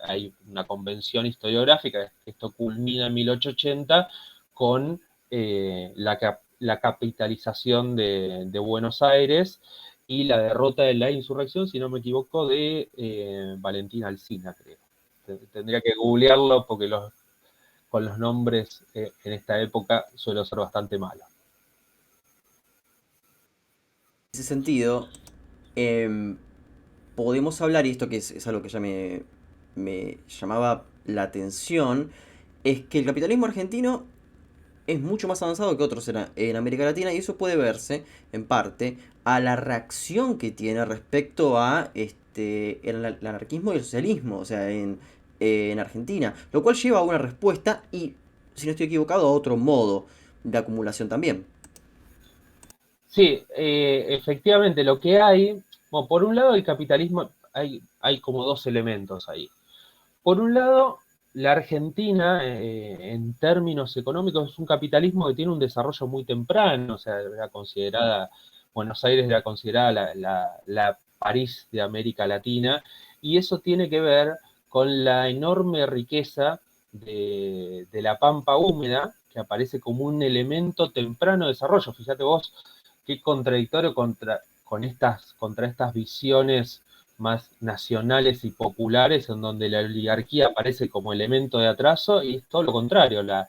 hay una convención historiográfica, esto culmina en 1880 con la capitalización de Buenos Aires y la derrota de la insurrección, si no me equivoco, de Valentín Alsina, creo. Tendría que googlearlo porque con los nombres en esta época suelo ser bastante malo. En ese sentido, podemos hablar, y esto que es algo que ya me llamaba la atención, es que el capitalismo argentino es mucho más avanzado que otros en América Latina, y eso puede verse, en parte, a la reacción que tiene respecto a el anarquismo y el socialismo, o sea, en Argentina, lo cual lleva a una respuesta y, si no estoy equivocado, a otro modo de acumulación también. Sí, efectivamente, lo que hay, bueno, por un lado el capitalismo, hay como dos elementos ahí. Por un lado, la Argentina, en términos económicos, es un capitalismo que tiene un desarrollo muy temprano, o sea, Buenos Aires era considerada la París de América Latina, y eso tiene que ver con la enorme riqueza de la pampa húmeda, que aparece como un elemento temprano de desarrollo. Fíjate vos qué contradictorio contra estas visiones más nacionales y populares, en donde la oligarquía aparece como elemento de atraso, y es todo lo contrario, la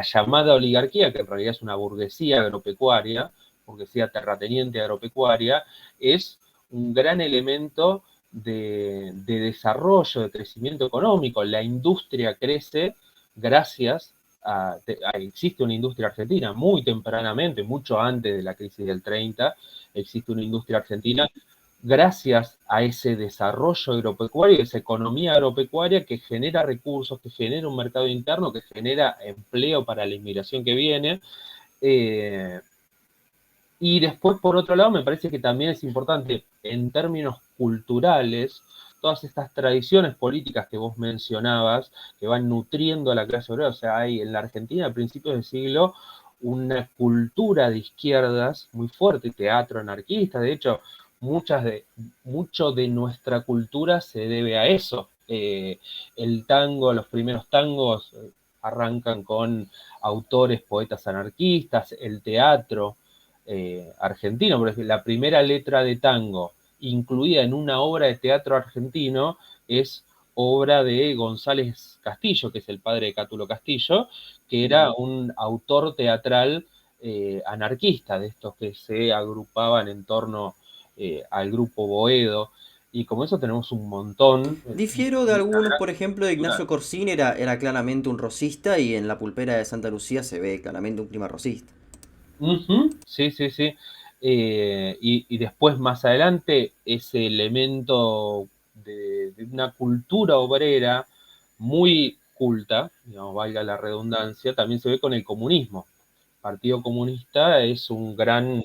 llamada oligarquía, que en realidad es una burguesía agropecuaria, burguesía terrateniente agropecuaria, es un gran elemento de desarrollo, de crecimiento económico. La industria crece gracias existe una industria argentina muy tempranamente, mucho antes de la crisis del 30, existe una industria argentina gracias a ese desarrollo agropecuario, esa economía agropecuaria que genera recursos, que genera un mercado interno, que genera empleo para la inmigración que viene. Y después, por otro lado, me parece que también es importante, en términos culturales, todas estas tradiciones políticas que vos mencionabas, que van nutriendo a la clase obrera. O sea, hay en la Argentina, a principios del siglo, una cultura de izquierdas muy fuerte, teatro anarquista. De hecho, mucho de nuestra cultura se debe a eso. El tango, los primeros tangos arrancan con autores, poetas anarquistas, el teatro argentino. Por ejemplo, la primera letra de tango incluida en una obra de teatro argentino es obra de González Castillo, que es el padre de Cátulo Castillo, que era un autor teatral anarquista, de estos que se agrupaban en torno al grupo Boedo, y como eso tenemos un montón. Difiero de algunos, por ejemplo, de Ignacio Corsín era claramente un rosista, y en La Pulpera de Santa Lucía se ve claramente un clima rosista. Sí, sí, sí. Y después, más adelante, ese elemento de una cultura obrera muy culta, digamos, valga la redundancia, también se ve con el comunismo. El Partido Comunista es un gran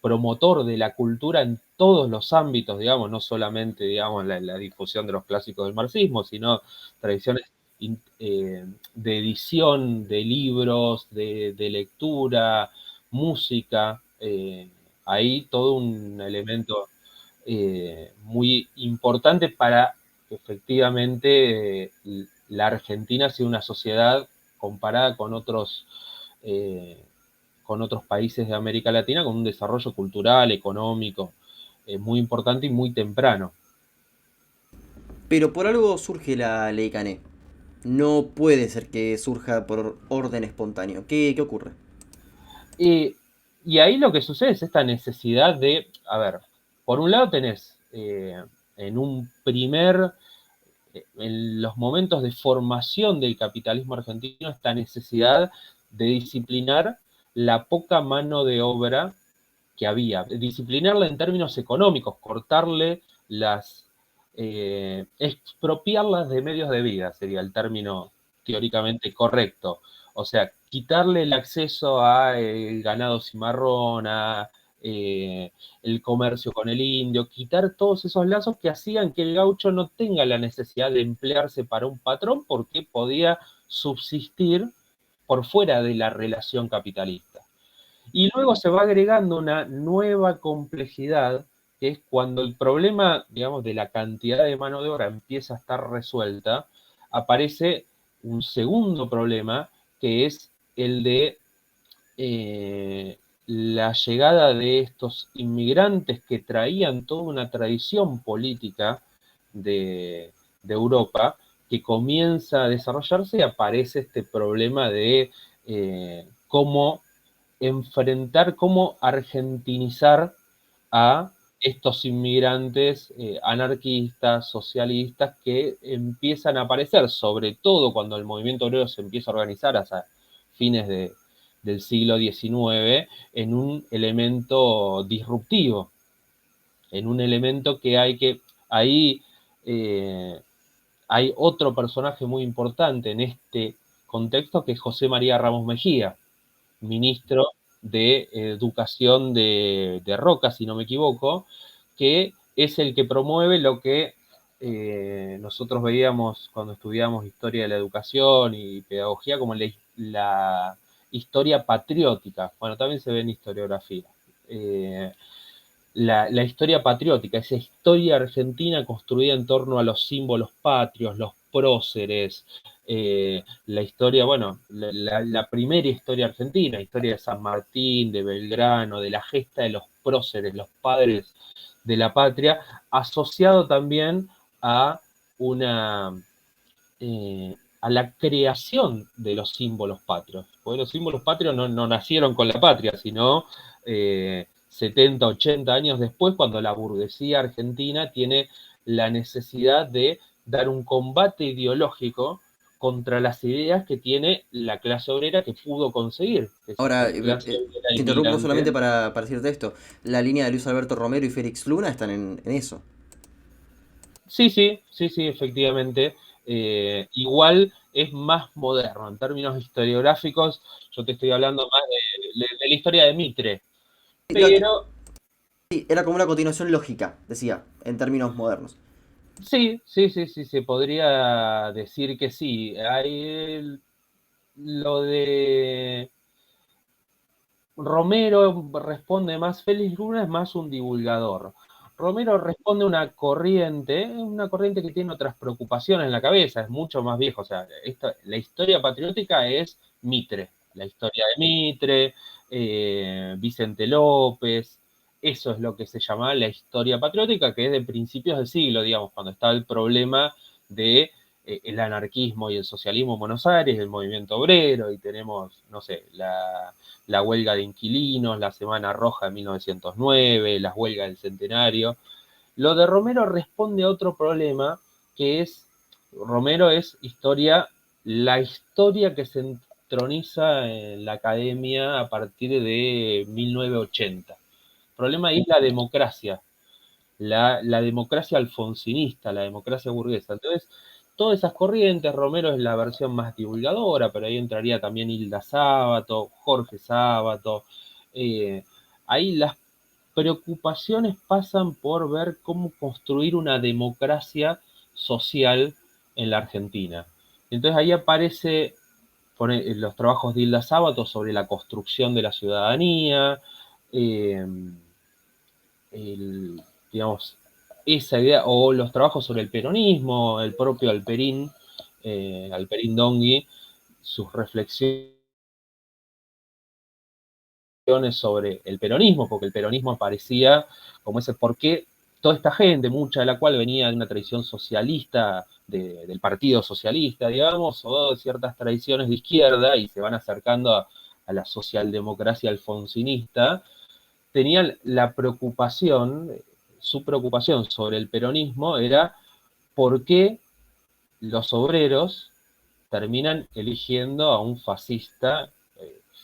promotor de la cultura en todos los ámbitos, digamos, no solamente, digamos, la difusión de los clásicos del marxismo, sino tradiciones de edición de libros, de lectura, música, ahí todo un elemento muy importante para que efectivamente la Argentina sea una sociedad comparada con otros países de América Latina con un desarrollo cultural, económico, muy importante y muy temprano. Pero por algo surge la ley Cané. No puede ser que surja por orden espontáneo. ¿Qué ocurre? Y, y ahí lo que sucede es esta necesidad de, a ver, por un lado tenés en un primer, en los momentos de formación del capitalismo argentino, esta necesidad de disciplinar la poca mano de obra que había, disciplinarla en términos económicos, cortarle expropiarlas de medios de vida, sería el término teóricamente correcto. O sea, quitarle el acceso a el ganado cimarrón, a el comercio con el indio, quitar todos esos lazos que hacían que el gaucho no tenga la necesidad de emplearse para un patrón porque podía subsistir por fuera de la relación capitalista. Y luego se va agregando una nueva complejidad, que es cuando el problema, digamos, de la cantidad de mano de obra empieza a estar resuelta, aparece un segundo problema, que es el de la llegada de estos inmigrantes que traían toda una tradición política de Europa, que comienza a desarrollarse y aparece este problema de cómo enfrentar, cómo argentinizar a estos inmigrantes anarquistas, socialistas, que empiezan a aparecer, sobre todo cuando el movimiento obrero se empieza a organizar hasta fines del siglo XIX, en un elemento disruptivo, en un elemento que ahí eh, hay otro personaje muy importante en este contexto, que es José María Ramos Mejía, ministro de Educación de Roca, si no me equivoco, que es el que promueve lo que nosotros veíamos cuando estudiamos historia de la educación y pedagogía como la historia patriótica. Bueno, también se ve en historiografía. La historia patriótica, esa historia argentina construida en torno a los símbolos patrios, los próceres, la historia, bueno, la primera historia argentina, historia de San Martín, de Belgrano, de la gesta de los próceres, los padres de la patria, asociado también a una a la creación de los símbolos patrios. Porque los símbolos patrios no nacieron con la patria, sino 70, 80 años después, cuando la burguesía argentina tiene la necesidad de dar un combate ideológico contra las ideas que tiene la clase obrera que pudo conseguir. Es Ahora, la clase obrera te interrumpo inmigrante. solamente para decirte esto. La línea de Luis Alberto Romero y Félix Luna están en eso. Sí, sí, sí, sí, efectivamente. Igual es más moderno. En términos historiográficos, yo te estoy hablando más de la historia de Mitre. Pero Sí, era como una continuación lógica, decía, en términos modernos. sí, sí, sí, sí, se podría decir que sí. Lo de Romero responde más, Félix Luna es más un divulgador. Romero responde a una corriente que tiene otras preocupaciones en la cabeza, es mucho más viejo. O sea, la historia patriótica es Mitre, la historia de Mitre, Vicente López, eso es lo que se llama la historia patriótica, que es de principios del siglo, digamos, cuando estaba el problema de el anarquismo y el socialismo en Buenos Aires, el movimiento obrero, y tenemos, no sé, la huelga de inquilinos, la Semana Roja de 1909, las huelgas del Centenario. Lo de Romero responde a otro problema, que es, Romero es la historia que se entroniza en la academia a partir de 1980. El problema ahí es la democracia, la democracia alfonsinista, la democracia burguesa. Entonces, todas esas corrientes, Romero es la versión más divulgadora, pero ahí entraría también Hilda Sábato, Jorge Sábato, eh, ahí las preocupaciones pasan por ver cómo construir una democracia social en la Argentina. Entonces ahí aparece los trabajos de Hilda Sábato sobre la construcción de la ciudadanía, eh, digamos, esa idea, o los trabajos sobre el peronismo, el propio Alperín, Alperín Dongui, sus reflexiones sobre el peronismo, porque el peronismo aparecía como ese por qué toda esta gente, mucha de la cual venía de una tradición socialista, del Partido Socialista, digamos, o de ciertas tradiciones de izquierda y se van acercando a la socialdemocracia alfonsinista, tenían la preocupación, su preocupación sobre el peronismo era por qué los obreros terminan eligiendo a un fascista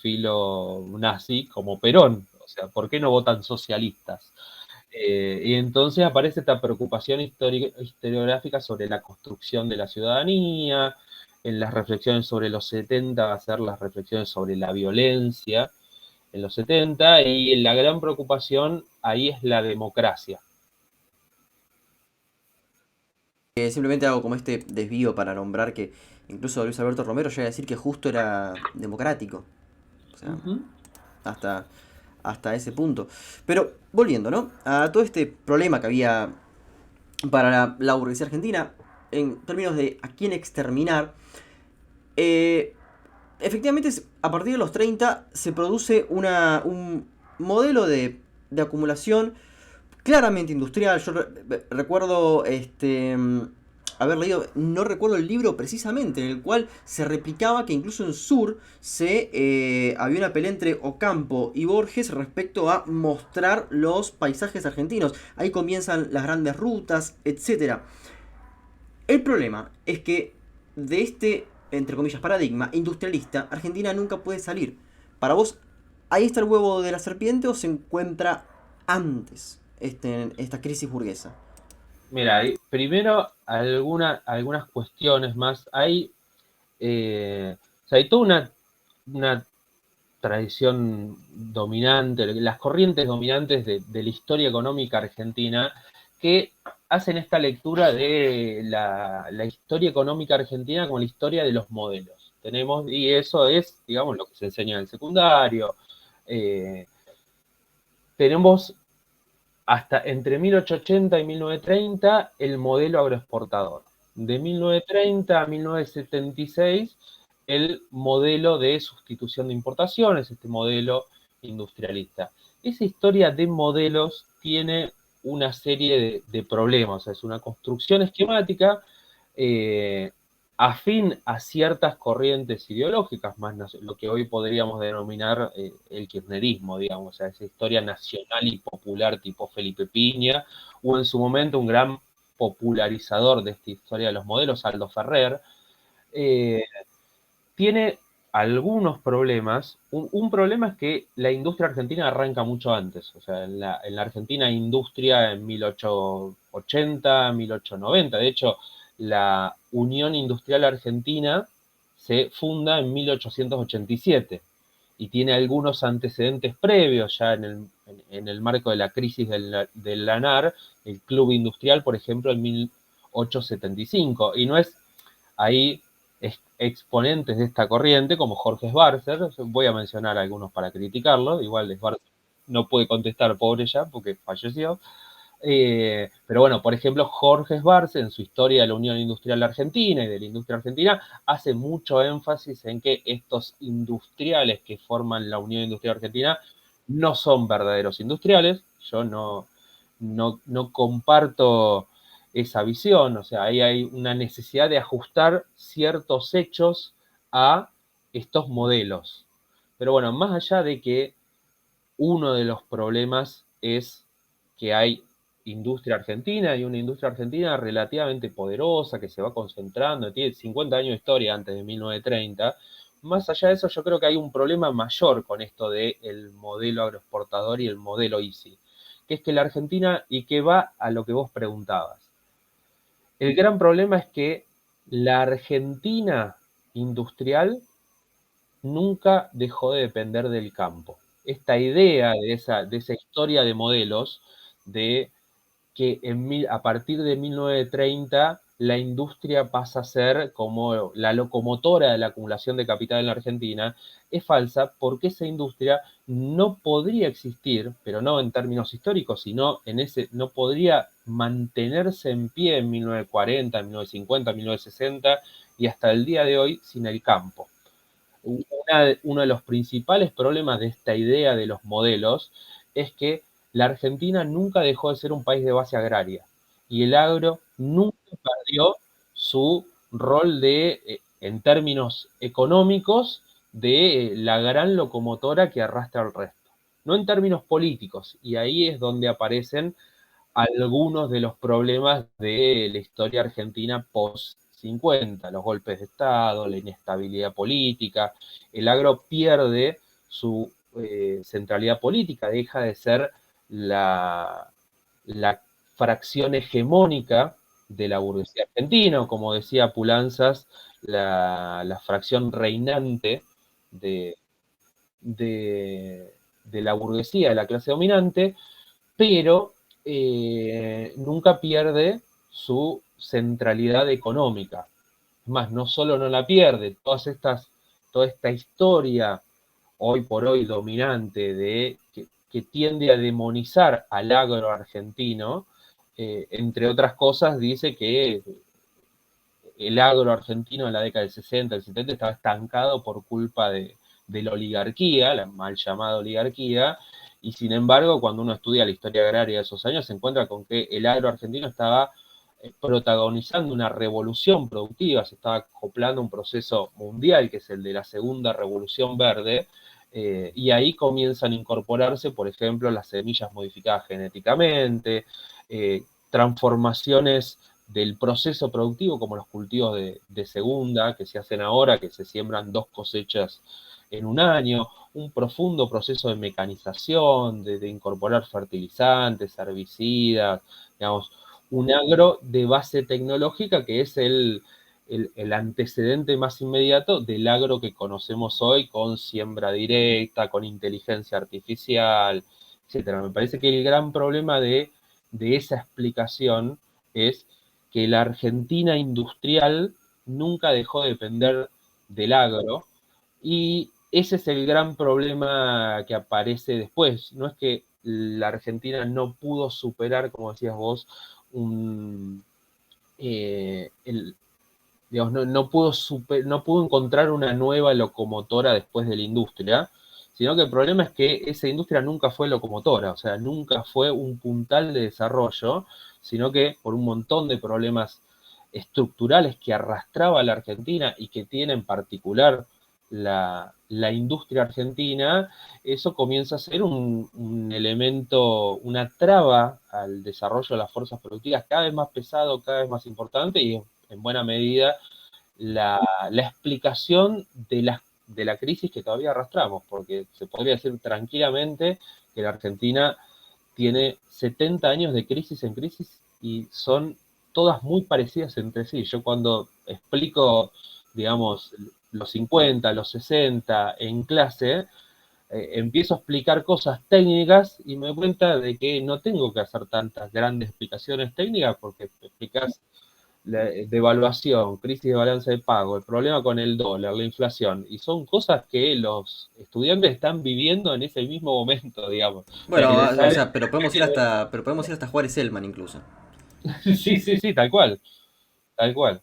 filo nazi como Perón. O sea, ¿por qué no votan socialistas? Y entonces aparece esta preocupación historiográfica sobre la construcción de la ciudadanía, en las reflexiones sobre los 70 va a ser las reflexiones sobre la violencia en los 70 y la gran preocupación ahí es la democracia. Simplemente hago como este desvío para nombrar que incluso Luis Alberto Romero llega a decir que Justo era democrático. O sea, Uh -huh. hasta, hasta ese punto. Pero volviendo, ¿no? A todo este problema que había para la burguesía argentina, en términos de a quién exterminar, eh, efectivamente a partir de los 30 se produce un modelo de acumulación claramente industrial. Yo recuerdo haber leído, no recuerdo el libro precisamente, en el cual se replicaba que incluso en Sur había una pelea entre Ocampo y Borges respecto a mostrar los paisajes argentinos. Ahí comienzan las grandes rutas, etcétera. El problema es que de este, entre comillas, paradigma industrialista, Argentina nunca puede salir. Para vos, ¿ahí está el huevo de la serpiente o se encuentra antes esta crisis burguesa? Mira, primero algunas cuestiones más. O sea, hay toda una tradición dominante, las corrientes dominantes de la historia económica argentina que hacen esta lectura de la historia económica argentina como la historia de los modelos. Y eso es, digamos, lo que se enseña en el secundario. Eh, tenemos hasta entre 1880 y 1930 el modelo agroexportador. De 1930 a 1976 el modelo de sustitución de importaciones, este modelo industrialista. Esa historia de modelos tiene una serie de problemas, o sea, es una construcción esquemática afín a ciertas corrientes ideológicas, más lo que hoy podríamos denominar el kirchnerismo, digamos, o sea, esa historia nacional y popular tipo Felipe Piña, o en su momento un gran popularizador de esta historia de los modelos, Aldo Ferrer, eh, tiene algunos problemas. Un problema es que la industria argentina arranca mucho antes. O sea, en la Argentina hay industria en 1880, 1890. De hecho, la Unión Industrial Argentina se funda en 1887 y tiene algunos antecedentes previos ya en el marco de la crisis del LANAR, el Club Industrial, por ejemplo, en 1875. Y no es ahí exponentes de esta corriente, como Jorge Schwarzer, voy a mencionar algunos para criticarlo, igual Schwarzer no puede contestar, pobre ya, porque falleció. Pero bueno, por ejemplo, Jorge Schwarzer, en su historia de la Unión Industrial Argentina y de la industria argentina, hace mucho énfasis en que estos industriales que forman la Unión Industrial Argentina no son verdaderos industriales. Yo no comparto esa visión, o sea, ahí hay una necesidad de ajustar ciertos hechos a estos modelos. Pero bueno, más allá de que uno de los problemas es que hay industria argentina y una industria argentina relativamente poderosa que se va concentrando, tiene 50 años de historia antes de 1930. Más allá de eso, yo creo que hay un problema mayor con esto del modelo agroexportador y el modelo ISI, que es que la Argentina, y que va a lo que vos preguntabas, el gran problema es que la Argentina industrial nunca dejó de depender del campo. esta idea de esa historia de modelos de que a partir de 1930 la industria pasa a ser como la locomotora de la acumulación de capital en la Argentina, es falsa porque esa industria no podría existir, pero no en términos históricos, sino no podría mantenerse en pie en 1940, 1950, 1960 y hasta el día de hoy sin el campo. Uno de los principales problemas de esta idea de los modelos es que la Argentina nunca dejó de ser un país de base agraria y el agro nunca perdió su rol en términos económicos, de la gran locomotora que arrastra al resto, no en términos políticos, y ahí es donde aparecen algunos de los problemas de la historia argentina post-50, los golpes de Estado, la inestabilidad política. El agro pierde su centralidad política, deja de ser la fracción hegemónica de la burguesía argentina, como decía Pulanzas, la fracción reinante de, de la burguesía, de la clase dominante, pero nunca pierde su centralidad económica. Es más, no solo no la pierde, toda esta historia hoy por hoy dominante que tiende a demonizar al agro argentino, entre otras cosas dice que el agro argentino en la década del 60, del 70 estaba estancado por culpa de la oligarquía, la mal llamada oligarquía, y sin embargo, cuando uno estudia la historia agraria de esos años, se encuentra con que el agro argentino estaba protagonizando una revolución productiva, se estaba acoplando a un proceso mundial, que es el de la segunda revolución verde, y ahí comienzan a incorporarse, por ejemplo, las semillas modificadas genéticamente, transformaciones del proceso productivo, como los cultivos de segunda que se hacen ahora, que se siembran 2 cosechas en un año, un profundo proceso de mecanización, de incorporar fertilizantes, herbicidas, digamos, un agro de base tecnológica que es el antecedente más inmediato del agro que conocemos hoy, con siembra directa, con inteligencia artificial, etcétera. Me parece que el gran problema de esa explicación es que la Argentina industrial nunca dejó de depender del agro, y ese es el gran problema que aparece después. No es que la Argentina no pudo superar, como decías vos, un, el, digamos, no pudo encontrar una nueva locomotora después de la industria, sino que el problema es que esa industria nunca fue locomotora, o sea, nunca fue un puntal de desarrollo, sino que por un montón de problemas estructurales que arrastraba la Argentina y que tiene en particular la industria argentina, eso comienza a ser un elemento, una traba al desarrollo de las fuerzas productivas cada vez más pesado, cada vez más importante, y en buena medida la explicación de la crisis que todavía arrastramos, porque se podría decir tranquilamente que la Argentina tiene 70 años de crisis en crisis y son todas muy parecidas entre sí. Yo cuando explico, digamos, los 50, los 60 en clase, empiezo a explicar cosas técnicas y me doy cuenta de que no tengo que hacer tantas grandes explicaciones técnicas, porque explicas la devaluación, crisis de balance de pago, el problema con el dólar, la inflación, y son cosas que los estudiantes están viviendo en ese mismo momento, digamos. O sea, que Bueno, les o sale... sea, pero podemos ir hasta Juárez Selman incluso. Sí, sí, sí, tal cual, tal cual.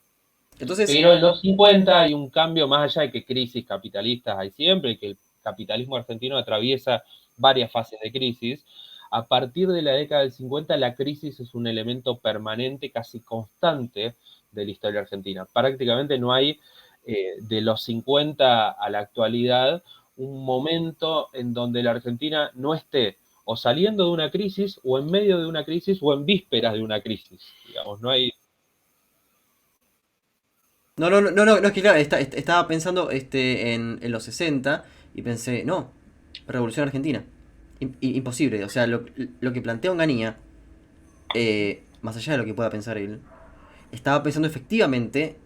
Entonces, Pero en los 50 hay un cambio, más allá de que crisis capitalistas hay siempre, que el capitalismo argentino atraviesa varias fases de crisis. A partir de la década del 50, la crisis es un elemento permanente, casi constante de la historia argentina. Prácticamente no hay, de los 50 a la actualidad, un momento en donde la Argentina no esté o saliendo de una crisis, o en medio de una crisis, o en vísperas de una crisis. Digamos, no hay... no, es que claro, estaba pensando en los 60 y pensé, no, Revolución Argentina. Imposible, o sea, lo que plantea Onganía, más allá de lo que pueda pensar él, estaba pensando efectivamente,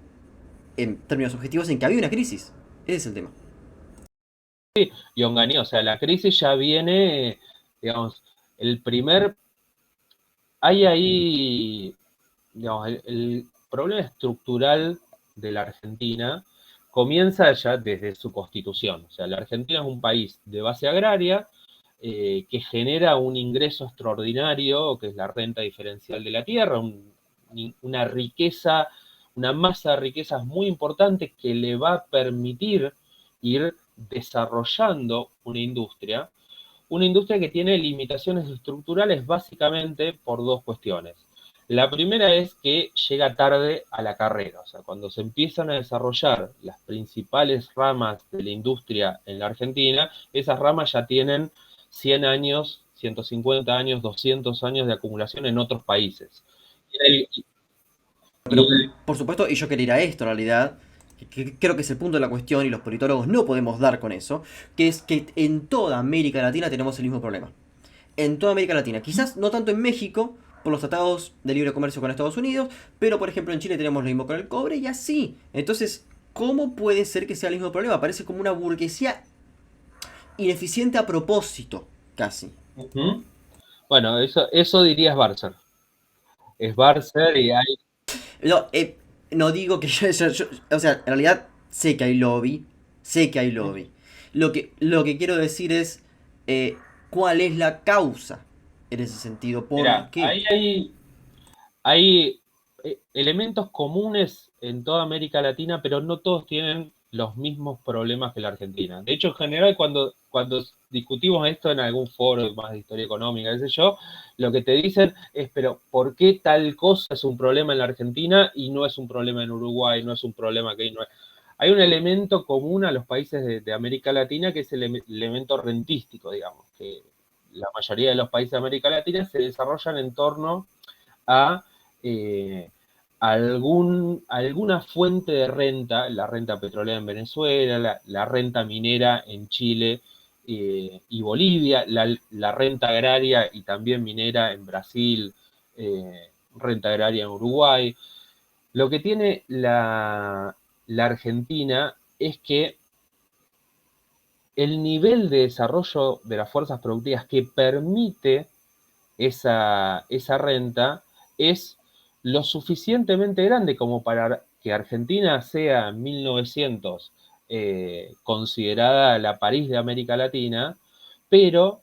en términos objetivos, en que había una crisis. Ese es el tema. y Onganía, o sea, la crisis ya viene, digamos, el primer, hay ahí, digamos, el problema estructural de la Argentina comienza ya desde su constitución. O sea, la Argentina es un país de base agraria que genera un ingreso extraordinario, que es la renta diferencial de la tierra, una riqueza, una masa de riquezas muy importante que le va a permitir ir desarrollando una industria que tiene limitaciones estructurales básicamente por dos cuestiones. La primera es que llega tarde a la carrera, o sea, cuando se empiezan a desarrollar las principales ramas de la industria en la Argentina, esas ramas ya tienen 100 años, 150 años, 200 años de acumulación en otros países. Y el, y Pero, el, por supuesto, y yo quería ir a esto en realidad, que creo que es el punto de la cuestión y los politólogos no podemos dar con eso, que es que en toda América Latina tenemos el mismo problema. En toda América Latina, quizás no tanto en México, por los tratados de libre comercio con Estados Unidos, pero por ejemplo en Chile tenemos lo mismo con el cobre y así. Entonces, ¿cómo puede ser que sea el mismo problema? Parece como una burguesía ineficiente a propósito, casi. uh-huh. Bueno, eso diría Barcer. Es Barcer y hay... No, no digo que o sea, en realidad sé que hay lobby, sé que hay lobby. Lo que quiero decir es cuál es la causa en ese sentido, ¿por Mira, qué? hay elementos comunes en toda América Latina, pero no todos tienen los mismos problemas que la Argentina. De hecho, en general, cuando discutimos esto en algún foro más de historia económica, qué sé yo, lo que te dicen es, pero ¿por qué tal cosa es un problema en la Argentina y no es un problema en Uruguay, no es un problema que no es? Hay un elemento común a los países de América Latina que es el elemento rentístico, digamos, que la mayoría de los países de América Latina se desarrollan en torno a eh, alguna fuente de renta, la renta petrolera en Venezuela, la renta minera en Chile y Bolivia, la renta agraria y también minera en Brasil, renta agraria en Uruguay. Lo que tiene la Argentina es que el nivel de desarrollo de las fuerzas productivas que permite esa renta es lo suficientemente grande como para que Argentina sea en 1900 considerada la París de América Latina, pero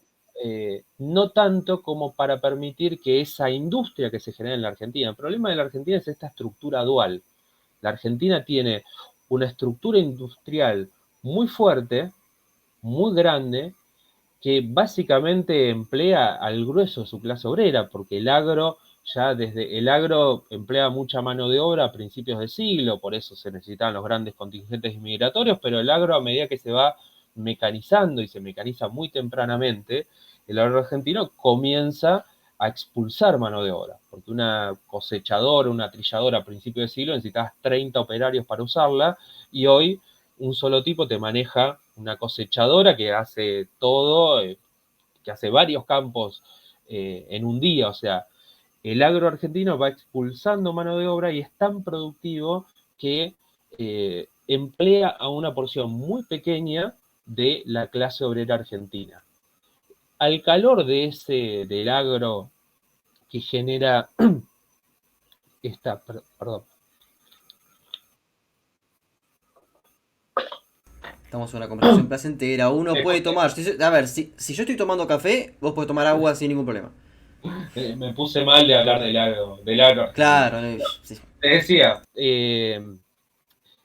no tanto como para permitir que esa industria que se genera en la Argentina. El problema de la Argentina es esta estructura dual. La Argentina tiene una estructura industrial muy fuerte, muy grande, que básicamente emplea al grueso de su clase obrera, porque el agro emplea mucha mano de obra a principios de siglo, por eso se necesitan los grandes contingentes inmigratorios, pero el agro a medida que se va mecanizando y se mecaniza muy tempranamente, el agro argentino comienza a expulsar mano de obra, porque una cosechadora, una trilladora a principios de siglo necesitas 30 operarios para usarla y hoy un solo tipo te maneja una cosechadora que hace todo, que hace varios campos en un día. O sea, el agro argentino va expulsando mano de obra y es tan productivo que emplea a una porción muy pequeña de la clase obrera argentina. Al calor del agro que genera perdón, Estamos en una conversación placentera, uno puede tomar, a ver, si yo estoy tomando café, vos podés tomar agua sin ningún problema. me puse mal de hablar del agro argentino. Claro, sí. Te decía,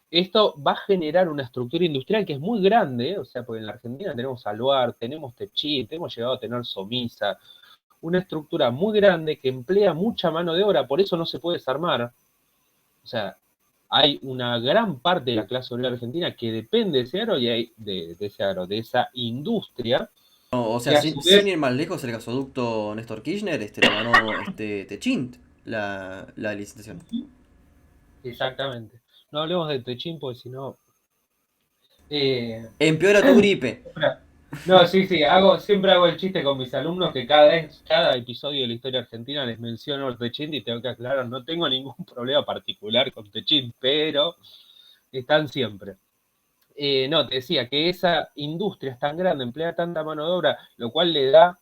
esto va a generar una estructura industrial que es muy grande, o sea, porque en la Argentina tenemos Aluar, tenemos Techit, hemos llegado a tener Somisa, una estructura muy grande que emplea mucha mano de obra, por eso no se puede desarmar. O sea, hay una gran parte de la clase obrera argentina que depende de ese agro y de ese agro, de esa industria, O sea, que a su sin vez, ir más lejos, el gasoducto Néstor Kirchner lo ganó Techint, la licitación. exactamente, no hablemos de Techin porque si no... Eh, Empeora tu gripe. No, sí, sí, siempre hago el chiste con mis alumnos que cada episodio de la historia argentina les menciono el Techint y tengo que aclarar, no tengo ningún problema particular con Techint, pero están siempre. No, te decía que esa industria es tan grande, emplea tanta mano de obra, lo cual le da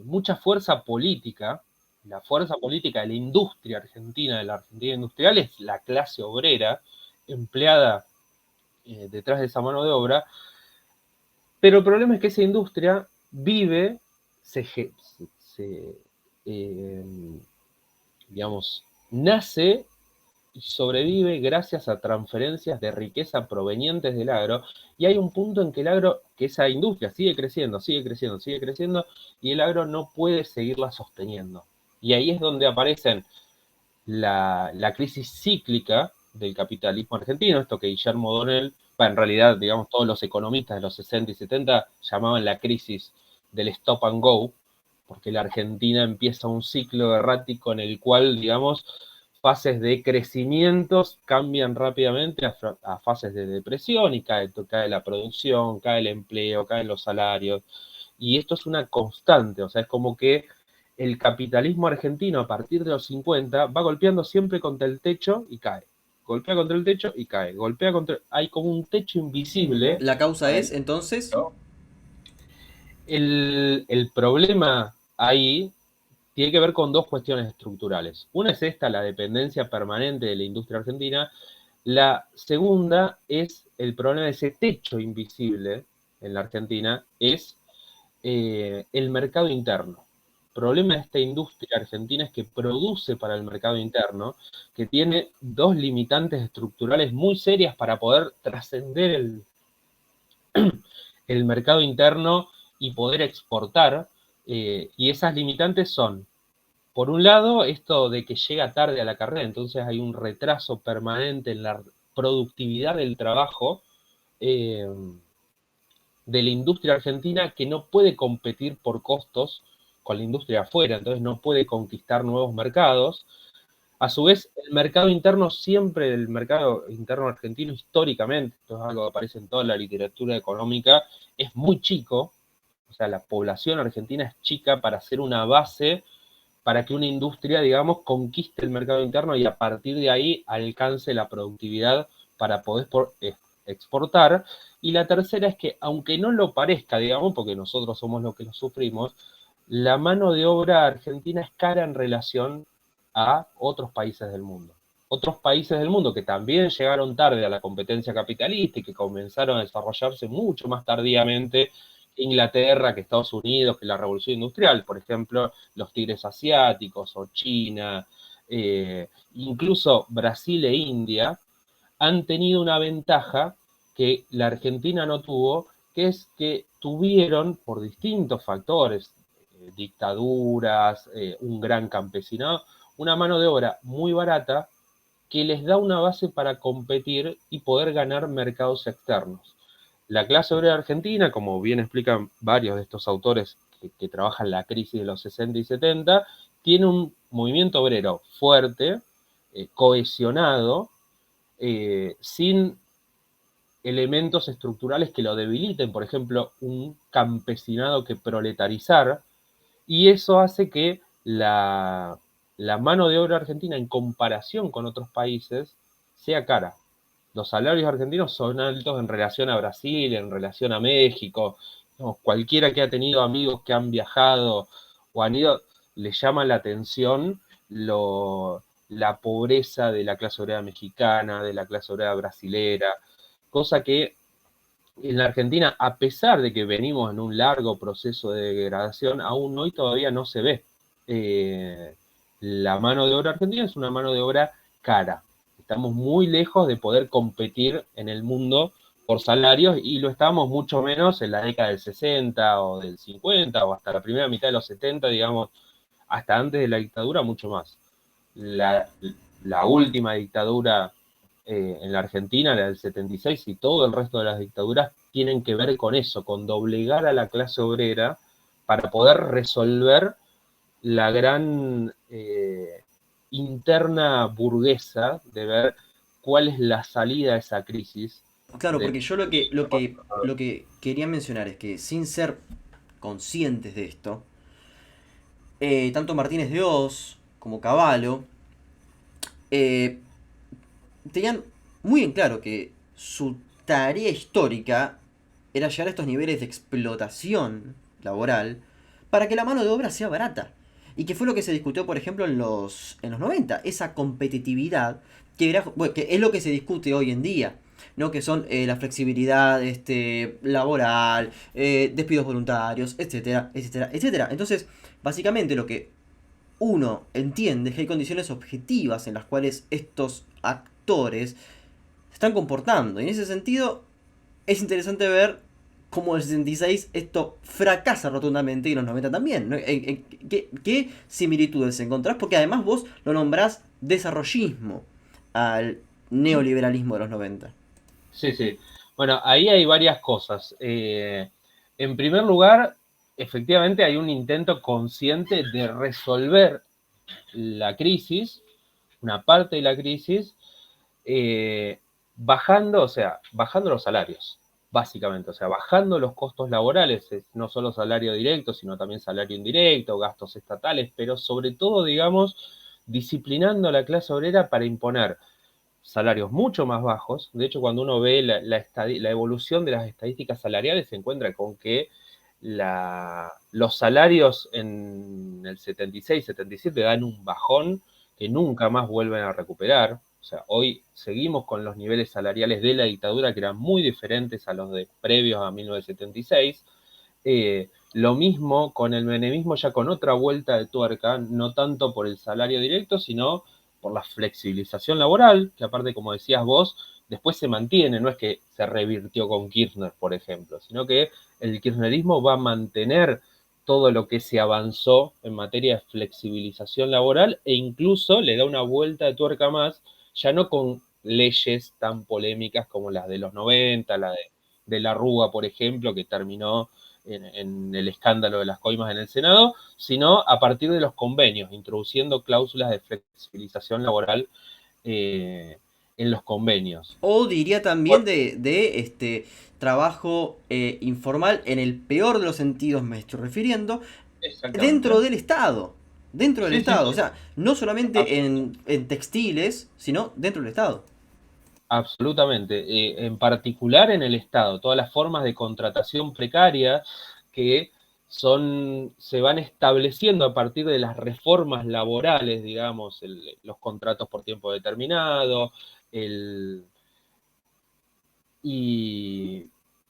mucha fuerza política. La fuerza política de la industria argentina, de la Argentina industrial, es la clase obrera empleada detrás de esa mano de obra. Pero el problema es que esa industria vive, se, se eh, digamos, nace y sobrevive gracias a transferencias de riqueza provenientes del agro, y hay un punto en que el agro, que esa industria sigue creciendo, sigue creciendo, sigue creciendo, y el agro no puede seguirla sosteniendo. Y ahí es donde aparecen la crisis cíclica del capitalismo argentino, esto que Guillermo O'Donnell, en realidad, digamos, todos los economistas de los 60 y 70 llamaban la crisis del stop and go, porque la Argentina empieza un ciclo errático en el cual, digamos, fases de crecimientos cambian rápidamente a fases de depresión y cae la producción, cae el empleo, caen los salarios. Y esto es una constante, o sea, es como que el capitalismo argentino a partir de los 50 va golpeando siempre contra el techo y cae. Golpea contra el techo y cae. Golpea contra... Hay como un techo invisible La causa para es, el... entonces, El problema ahí tiene que ver con dos cuestiones estructurales. Una es esta, la dependencia permanente de la industria argentina. La segunda es el problema de ese techo invisible en la Argentina, es el mercado interno. El problema de esta industria argentina es que produce para el mercado interno, que tiene dos limitantes estructurales muy serias para poder trascender el mercado interno y poder exportar. Y esas limitantes son, por un lado, esto de que llega tarde a la carrera, entonces hay un retraso permanente en la productividad del trabajo eh, de la industria argentina, que no puede competir por costos con la industria afuera, entonces no puede conquistar nuevos mercados. A su vez, el mercado interno siempre, el mercado interno argentino históricamente, esto es algo que aparece en toda la literatura económica, es muy chico, o sea, la población argentina es chica para ser una base para que una industria, digamos, conquiste el mercado interno y a partir de ahí alcance la productividad para poder exportar. Y la tercera es que, aunque no lo parezca, digamos, porque nosotros somos los que lo sufrimos, la mano de obra argentina es cara en relación a otros países del mundo. Otros países del mundo que también llegaron tarde a la competencia capitalista y que comenzaron a desarrollarse mucho más tardíamente, Inglaterra, que Estados Unidos, que la revolución industrial, por ejemplo, los tigres asiáticos o China, incluso Brasil e India, han tenido una ventaja que la Argentina no tuvo, que es que tuvieron, por distintos factores, dictaduras, un gran campesinado, una mano de obra muy barata que les da una base para competir y poder ganar mercados externos. La clase obrera argentina, como bien explican varios de estos autores que trabajan la crisis de los 60 y 70, tiene un movimiento obrero fuerte, cohesionado, sin elementos estructurales que lo debiliten, por ejemplo, un campesinado que proletarizar, y eso hace que la mano de obra argentina en comparación con otros países sea cara. Los salarios argentinos son altos en relación a Brasil, en relación a México. No, cualquiera que ha tenido amigos que han viajado o han ido, le llama la atención la pobreza de la clase obrera mexicana, de la clase obrera brasilera, cosa que en la Argentina, a pesar de que venimos en un largo proceso de degradación, aún hoy todavía no se ve. La mano de obra argentina es una mano de obra cara. Estamos muy lejos de poder competir en el mundo por salarios y lo estábamos mucho menos en la década del 60 o del 50 o hasta la primera mitad de los 70, digamos, hasta antes de la dictadura, mucho más. La, la última dictadura en la Argentina, la del 76 y todo el resto de las dictaduras tienen que ver con eso, con doblegar a la clase obrera para poder resolver la gran interna burguesa de ver cuál es la salida a esa crisis. claro, De... porque yo lo que quería mencionar es que sin ser conscientes de esto, tanto Martínez de Oz como Cavallo eh, tenían muy en claro que su tarea histórica era llegar a estos niveles de explotación laboral para que la mano de obra sea barata. Y que fue lo que se discutió, por ejemplo, en los 90. Esa competitividad que, era, bueno, que es lo que se discute hoy en día. ¿No? Que son la flexibilidad laboral, despidos voluntarios, etcétera, etcétera, etcétera. Entonces, básicamente lo que uno entiende es que hay condiciones objetivas en las cuales estos actores se están comportando. Y en ese sentido, es interesante ver cómo en el 66 esto fracasa rotundamente y en los 90 también. ¿No? ¿Qué similitudes encontrás? Porque además vos lo nombrás desarrollismo al neoliberalismo de los 90. Sí, sí. Bueno, ahí hay varias cosas. En primer lugar, efectivamente hay un intento consciente de resolver la crisis, una parte de la crisis, bajando, o sea, bajando los salarios, básicamente, o sea, bajando los costos laborales, no solo salario directo, sino también salario indirecto, gastos estatales, pero sobre todo, digamos, disciplinando a la clase obrera para imponer salarios mucho más bajos. De hecho, cuando uno ve la evolución de las estadísticas salariales, se encuentra con que los salarios en el 76, 77 dan un bajón que nunca más vuelven a recuperar. O sea, hoy seguimos con los niveles salariales de la dictadura que eran muy diferentes a los de previos a 1976. Lo mismo con el menemismo, ya con otra vuelta de tuerca, no tanto por el salario directo, sino por la flexibilización laboral, que aparte, como decías vos, después se mantiene, no es que se revirtió con Kirchner, por ejemplo, sino que el kirchnerismo va a mantener todo lo que se avanzó en materia de flexibilización laboral e incluso le da una vuelta de tuerca más, ya no con leyes tan polémicas como las de los 90, de la Rúa, por ejemplo, que terminó en el escándalo de las coimas en el Senado, sino a partir de los convenios, introduciendo cláusulas de flexibilización laboral en los convenios. O diría también de trabajo informal en el peor de los sentidos, me estoy refiriendo, dentro Exactamente. del Estado. Dentro del Sí, sí, Estado. O sí. sea, no solamente Absolutamente. en textiles, sino dentro del Estado. Absolutamente. En particular en el Estado, todas las formas de contratación precaria que se van estableciendo a partir de las reformas laborales, digamos, los contratos por tiempo determinado, el, y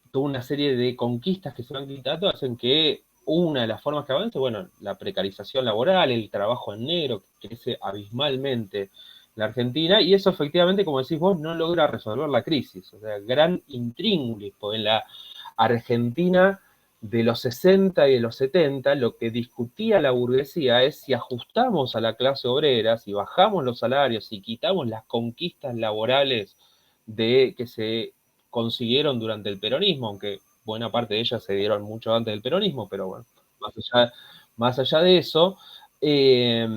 toda una serie de conquistas que se van quitando hacen que una de las formas que avance, bueno, la precarización laboral, el trabajo en negro, que crece abismalmente en la Argentina, y eso efectivamente, como decís vos, no logra resolver la crisis. O sea, gran intríngulis, porque en la Argentina de los 60 y de los 70, lo que discutía la burguesía es si ajustamos a la clase obrera, si bajamos los salarios, si quitamos las conquistas laborales que se consiguieron durante el peronismo, aunque buena parte de ellas se dieron mucho antes del peronismo, pero bueno, más allá de eso, eh,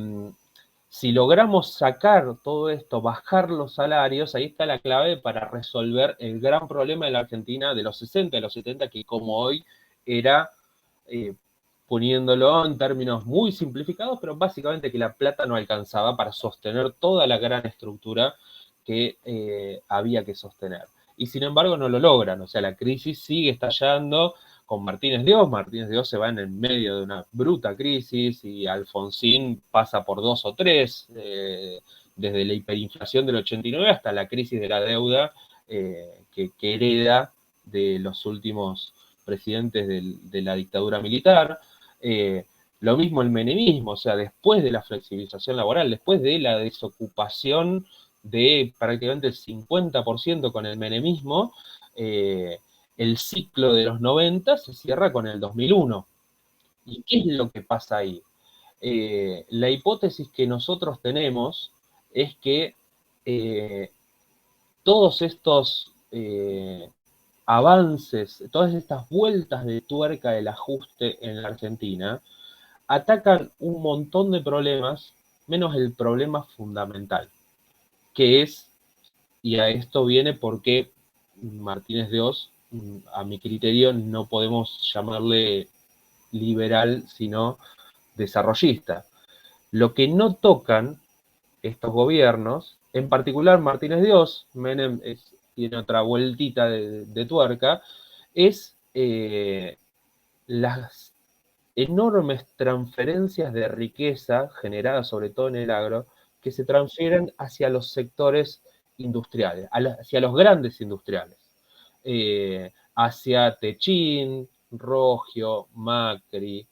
si logramos sacar todo esto, bajar los salarios, ahí está la clave para resolver el gran problema de la Argentina de los 60, de los 70, que como hoy era, eh, poniéndolo en términos muy simplificados, pero básicamente que la plata no alcanzaba para sostener toda la gran estructura que había que sostener. Y sin embargo no lo logran, o sea, la crisis sigue estallando con Martínez Dios. Martínez Dios se va en el medio de una bruta crisis y Alfonsín pasa por dos o tres, desde la hiperinflación del 89 hasta la crisis de la deuda que hereda de los últimos presidentes de la dictadura militar. Lo mismo el menemismo, o sea, después de la flexibilización laboral, después de la desocupación de prácticamente el 50% con el menemismo, el ciclo de los 90 se cierra con el 2001. ¿Y qué es lo que pasa ahí? La hipótesis que nosotros tenemos es que eh, todos estos avances, todas estas vueltas de tuerca del ajuste en la Argentina, atacan un montón de problemas, menos el problema fundamental, que es, y a esto viene porque Martínez de Oz, a mi criterio, no podemos llamarle liberal, sino desarrollista. Lo que no tocan estos gobiernos, en particular Martínez de Oz, Menem tiene otra vueltita de tuerca, es las enormes transferencias de riqueza generadas sobre todo en el agro que se transfieren hacia los sectores industriales, hacia los grandes industriales, hacia Techin, Rogio, Macri,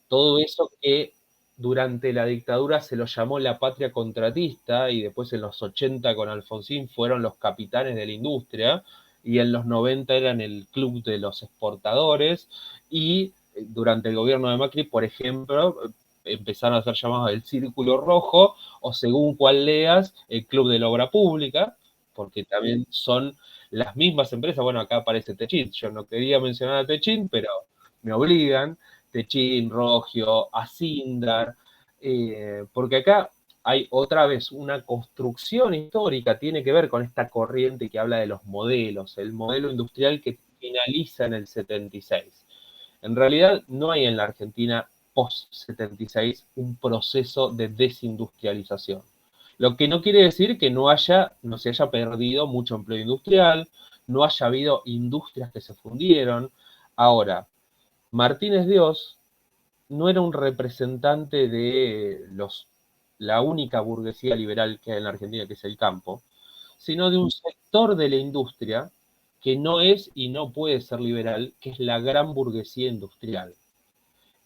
todo eso que durante la dictadura se lo llamó la patria contratista y después en los 80 con Alfonsín fueron los capitanes de la industria y en los 90 eran el club de los exportadores y durante el gobierno de Macri, por ejemplo, empezaron a ser llamados el Círculo Rojo o según cuál leas, el Club de la Obra Pública, porque también son las mismas empresas. Bueno, acá aparece Techin, yo no quería mencionar a Techin, pero me obligan. Techin, Rogio, Asindar, porque acá hay otra vez una construcción histórica, tiene que ver con esta corriente que habla de los modelos, el modelo industrial que finaliza en el 76. En realidad no hay en la Argentina post-76 un proceso de desindustrialización. Lo que no quiere decir que no se haya perdido mucho empleo industrial, no haya habido industrias que se fundieron. Ahora, Martínez Dios no era un representante de la única burguesía liberal que hay en la Argentina, que es el campo, sino de un sector de la industria que no es y no puede ser liberal, que es la gran burguesía industrial.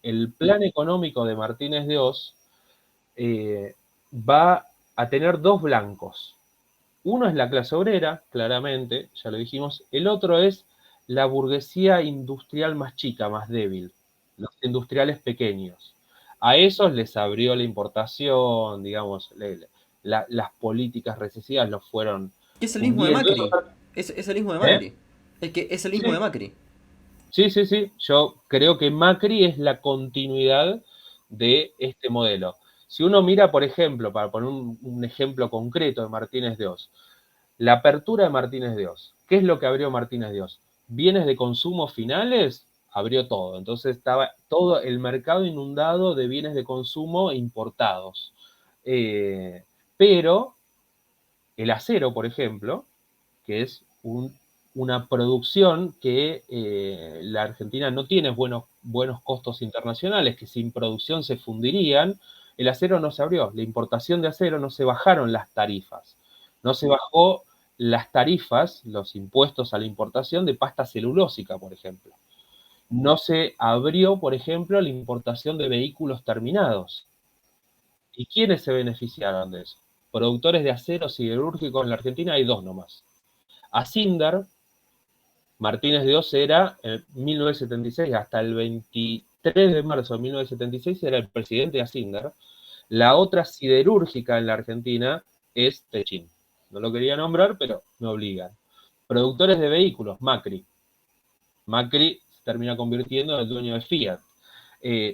El plan económico de Martínez de Oz va a tener dos blancos. Uno es la clase obrera, claramente, ya lo dijimos. El otro es la burguesía industrial más chica, más débil, los industriales pequeños. A esos les abrió la importación, digamos, las políticas recesivas los fueron Que es el mismo de hundiendo. Macri. Es el mismo de ¿Eh? Macri. Es que es el mismo de Sí, Macri. sí, sí, sí. Yo creo que Macri es la continuidad de este modelo. Si uno mira, por ejemplo, para poner un ejemplo concreto de Martínez de Oz, la apertura de Martínez de Oz. ¿Qué es lo que abrió Martínez de Oz? Bienes de consumo finales, abrió todo. Entonces estaba todo el mercado inundado de bienes de consumo importados. Pero el acero, por ejemplo, que es una producción que la Argentina no tiene buenos costos internacionales, que sin producción se fundirían, el acero no se abrió. La importación de acero no se bajaron las tarifas. No se bajó las tarifas, los impuestos a la importación de pasta celulósica, por ejemplo. No se abrió, por ejemplo, la importación de vehículos terminados. ¿Y quiénes se beneficiaron de eso? Productores de acero siderúrgico en la Argentina hay dos nomás. Asindar, Martínez de Oz era en 1976, hasta el 23 de marzo de 1976 era el presidente de Asindar. La otra siderúrgica en la Argentina es Techin. No lo quería nombrar, pero me obligan. Productores de vehículos, Macri. Macri se termina convirtiendo en el dueño de Fiat.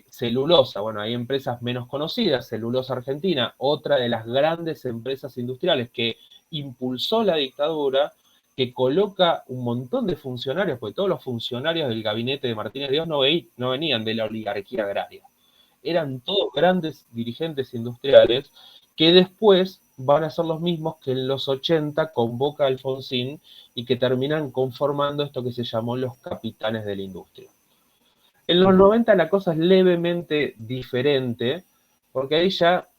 Celulosa, bueno, hay empresas menos conocidas, Celulosa Argentina, otra de las grandes empresas industriales que impulsó la dictadura, que coloca un montón de funcionarios, porque todos los funcionarios del gabinete de Martínez de Oz no venían de la oligarquía agraria, eran todos grandes dirigentes industriales que después van a ser los mismos que en los 80 convoca Alfonsín y que terminan conformando esto que se llamó los capitanes de la industria. En los 90 la cosa es levemente diferente, porque ahí ya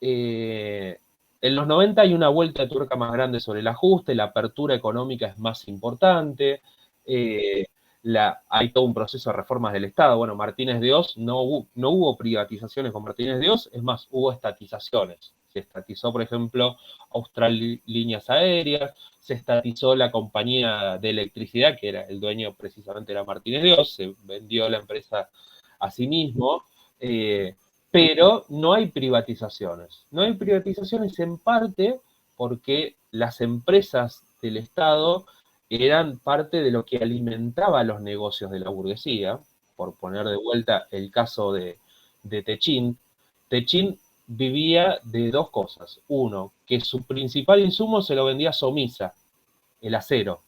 en los 90 hay una vuelta de tuerca más grande sobre el ajuste, la apertura económica es más importante, hay todo un proceso de reformas del Estado. Bueno, Martínez de Oz no hubo privatizaciones con Martínez de Oz, es más, hubo estatizaciones. Se estatizó, por ejemplo, Austral Líneas Aéreas, se estatizó la compañía de electricidad, que era el dueño precisamente era Martínez de Oz, se vendió la empresa a sí mismo, pero no hay privatizaciones. No hay privatizaciones en parte porque las empresas del Estado eran parte de lo que alimentaba los negocios de la burguesía. Por poner de vuelta el caso de Techin, Techin vivía de dos cosas. Uno, que su principal insumo se lo vendía a Somisa, el acero.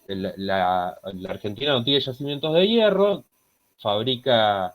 La Argentina no tiene yacimientos de hierro, fabrica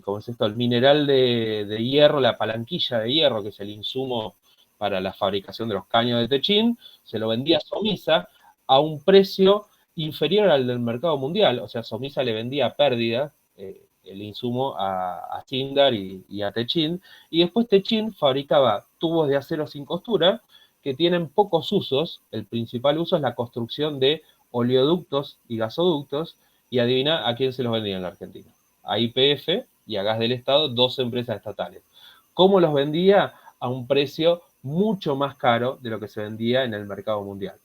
¿cómo es esto? El mineral de hierro, la palanquilla de hierro, que es el insumo para la fabricación de los caños de techín, se lo vendía a Somisa a un precio inferior al del mercado mundial. O sea, Somisa le vendía a pérdida el insumo a Sindar y a Techin, y después Techin fabricaba tubos de acero sin costura que tienen pocos usos. El principal uso es la construcción de oleoductos y gasoductos, y adivina a quién se los vendía en la Argentina. A YPF y a Gas del Estado, dos empresas estatales. ¿Cómo los vendía? A un precio mucho más caro de lo que se vendía en el mercado mundial.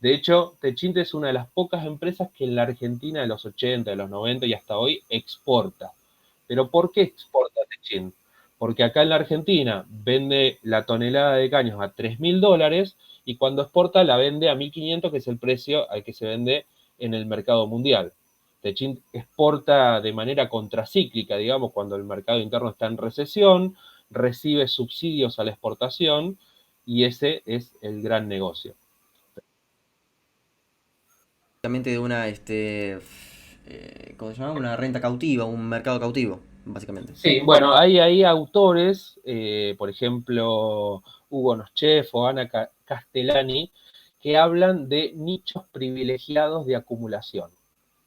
De hecho, Techint es una de las pocas empresas que en la Argentina de los 80, de los 90 y hasta hoy exporta. ¿Pero por qué exporta Techint? Porque acá en la Argentina vende la tonelada de caños a $3.000 y cuando exporta la vende a 1.500, que es el precio al que se vende en el mercado mundial. Techint exporta de manera contracíclica, digamos, cuando el mercado interno está en recesión, recibe subsidios a la exportación y ese es el gran negocio. De una, ¿cómo se llama? Una renta cautiva, un mercado cautivo, básicamente. Sí, bueno, hay autores, por ejemplo, Hugo Noscheff o Ana Castellani, que hablan de nichos privilegiados de acumulación.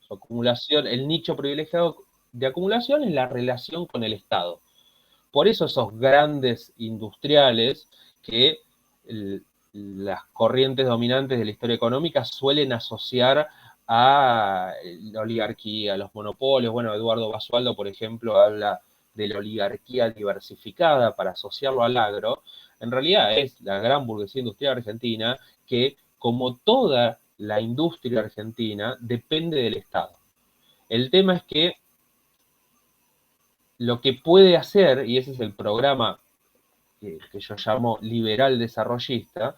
Su acumulación. El nicho privilegiado de acumulación es la relación con el Estado. Por eso esos grandes industriales que las corrientes dominantes de la historia económica suelen asociar a la oligarquía, a los monopolios. Bueno, Eduardo Basualdo, por ejemplo, habla de la oligarquía diversificada para asociarlo al agro. En realidad es la gran burguesía industrial argentina que, como toda la industria argentina, depende del Estado. El tema es que lo que puede hacer, y ese es el programa que yo llamo liberal desarrollista,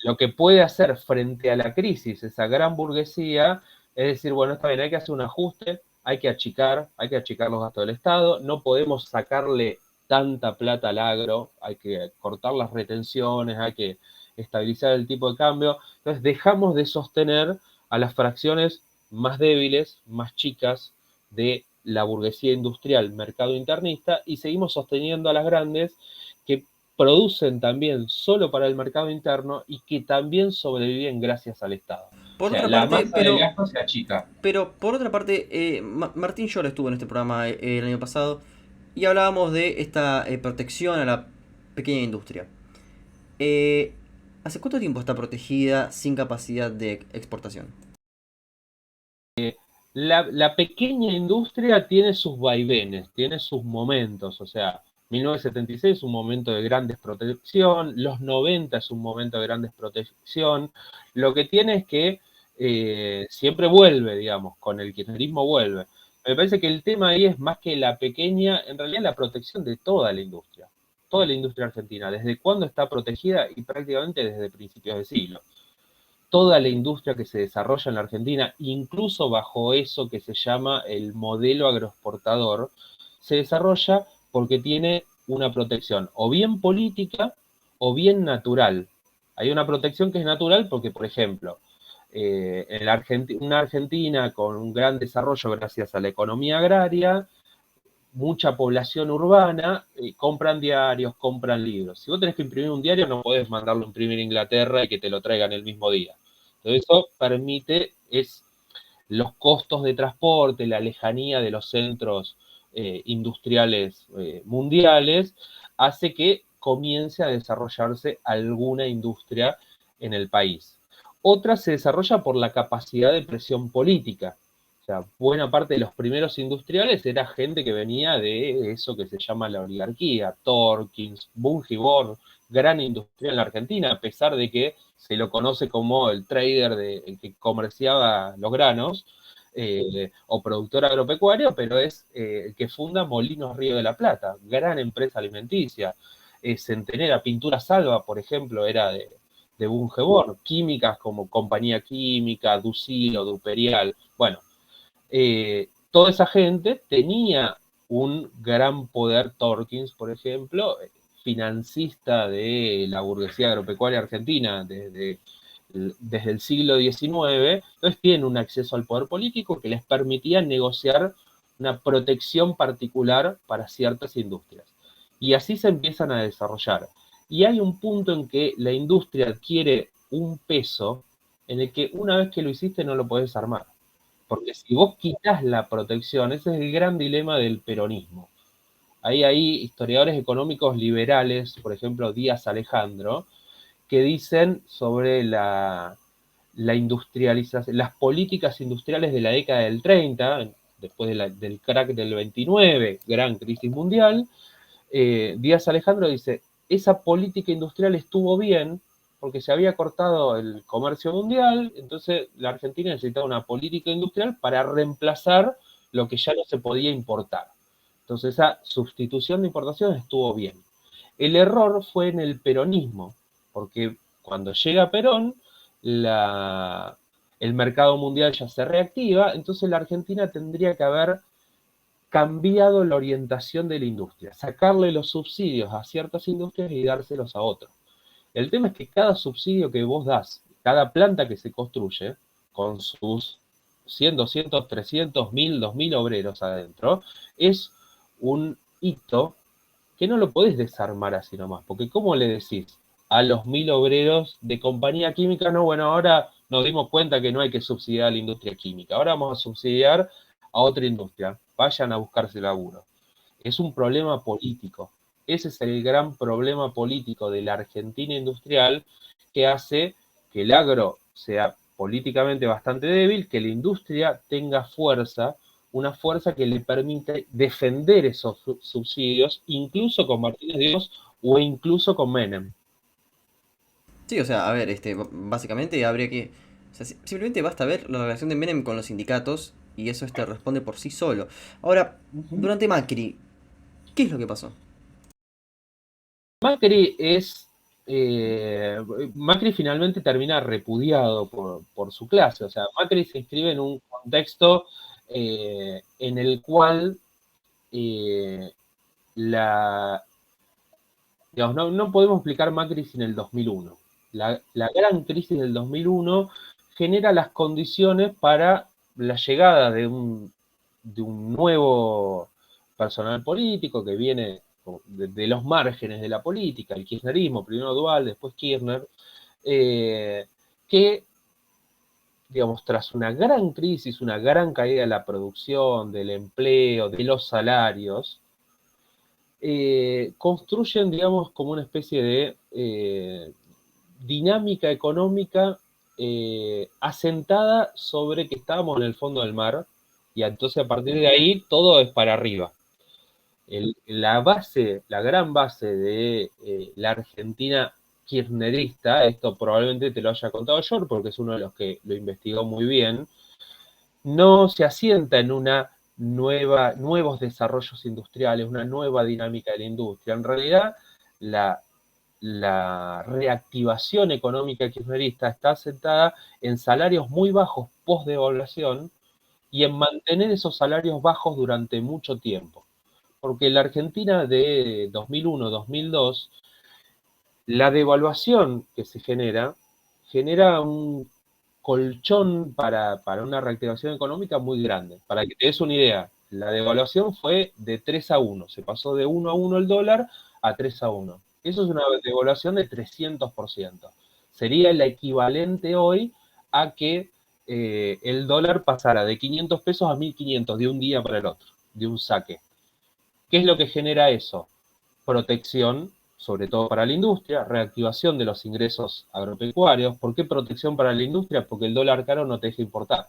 lo que puede hacer frente a la crisis esa gran burguesía es decir, bueno, está bien, hay que hacer un ajuste, hay que achicar los gastos del Estado, no podemos sacarle tanta plata al agro, hay que cortar las retenciones, hay que estabilizar el tipo de cambio. Entonces dejamos de sostener a las fracciones más débiles, más chicas de la burguesía industrial, mercado internista, y seguimos sosteniendo a las grandes que producen también solo para el mercado interno y que también sobreviven gracias al Estado. O Por sea, otra la parte, masa del gasto se achica. pero por otra parte, Martín Llor estuvo en este programa el año pasado y hablábamos de esta protección a la pequeña industria. Eh, ¿Hace cuánto tiempo está protegida sin capacidad de exportación? La pequeña industria tiene sus vaivenes, tiene sus momentos, o sea, 1976 es un momento de gran desprotección, los 90 es un momento de gran desprotección. Lo que tiene es que siempre vuelve, digamos, con el kirchnerismo vuelve. Me parece que el tema ahí es más que la pequeña, en realidad la protección de toda la industria argentina, desde cuándo está protegida y prácticamente desde principios de siglo. Toda la industria que se desarrolla en la Argentina, incluso bajo eso que se llama el modelo agroexportador, se desarrolla porque tiene una protección o bien política o bien natural. Hay una protección que es natural porque, por ejemplo, en una Argentina con un gran desarrollo gracias a la economía agraria, mucha población urbana, compran diarios, compran libros. Si vos tenés que imprimir un diario, no podés mandarlo a imprimir a Inglaterra y que te lo traigan el mismo día. Entonces, eso permite los costos de transporte, la lejanía de los centros industriales mundiales, hace que comience a desarrollarse alguna industria en el país. Otra se desarrolla por la capacidad de presión política. O sea, buena parte de los primeros industriales era gente que venía de eso que se llama la oligarquía, Torkins, Bungibor, gran industria en la Argentina, a pesar de que se lo conoce como el trader el que comerciaba los granos, o productor agropecuario, pero es el que funda Molinos Río de la Plata, gran empresa alimenticia. Centenera, Pintura Salva, por ejemplo, era de Bungeborn, químicas como Compañía Química, Ducilo, Duperial. Bueno, toda esa gente tenía un gran poder. Torkins, por ejemplo, financista de la burguesía agropecuaria argentina desde el siglo XIX, entonces tienen un acceso al poder político que les permitía negociar una protección particular para ciertas industrias. Y así se empiezan a desarrollar. Y hay un punto en que la industria adquiere un peso en el que una vez que lo hiciste no lo podés armar. Porque si vos quitas la protección, ese es el gran dilema del peronismo. Ahí hay historiadores económicos liberales, por ejemplo Díaz Alejandro, que dicen sobre la industrialización, las políticas industriales de la década del 30, después del crack del 29, gran crisis mundial. Díaz Alejandro dice, esa política industrial estuvo bien porque se había cortado el comercio mundial, entonces la Argentina necesitaba una política industrial para reemplazar lo que ya no se podía importar. Entonces esa sustitución de importación estuvo bien. El error fue en el peronismo, porque cuando llega Perón, el mercado mundial ya se reactiva, entonces la Argentina tendría que haber cambiado la orientación de la industria, sacarle los subsidios a ciertas industrias y dárselos a otros. El tema es que cada subsidio que vos das, cada planta que se construye, con sus 100, 200, 300, 1000, 2000 obreros adentro, es un hito que no lo podés desarmar así nomás, porque ¿cómo le decís a los 1000 obreros de compañía química? No, bueno, ahora nos dimos cuenta que no hay que subsidiar a la industria química, ahora vamos a subsidiar a otra industria, vayan a buscarse laburo. Es un problema político. Ese es el gran problema político de la Argentina industrial, que hace que el agro sea políticamente bastante débil, que la industria tenga fuerza, una fuerza que le permite defender esos subsidios, incluso con Martínez Dios o incluso con Menem. Sí, o sea, a ver, básicamente habría que... O sea, simplemente basta ver la relación de Menem con los sindicatos y eso responde por sí solo. Ahora, durante Macri, ¿qué es lo que pasó? Macri es. Macri finalmente termina repudiado por su clase. O sea, Macri se inscribe en un contexto en el cual la. Digamos, no podemos explicar Macri sin el 2001. La gran crisis del 2001 genera las condiciones para la llegada de un nuevo personal político que viene de los márgenes de la política, el kirchnerismo, primero Dual, después Kirchner, que, digamos, tras una gran crisis, una gran caída de la producción, del empleo, de los salarios, construyen, digamos, como una especie de dinámica económica asentada sobre que estábamos en el fondo del mar, y entonces a partir de ahí todo es para arriba. La gran base de la Argentina kirchnerista, esto probablemente te lo haya contado yo, porque es uno de los que lo investigó muy bien, no se asienta en nuevos desarrollos industriales, una nueva dinámica de la industria. En realidad, la reactivación económica kirchnerista está asentada en salarios muy bajos post-devaluación y en mantener esos salarios bajos durante mucho tiempo. Porque en la Argentina de 2001-2002, la devaluación que se genera un colchón para una reactivación económica muy grande. Para que te des una idea, la devaluación fue de 3-1, se pasó de 1-1 el dólar a 3-1. Eso es una devaluación de 300%. Sería el equivalente hoy a que el dólar pasara de 500 pesos a 1500 de un día para el otro, de un saque. ¿Qué es lo que genera eso? Protección, sobre todo para la industria, reactivación de los ingresos agropecuarios. ¿Por qué protección para la industria? Porque el dólar caro no te deja importar.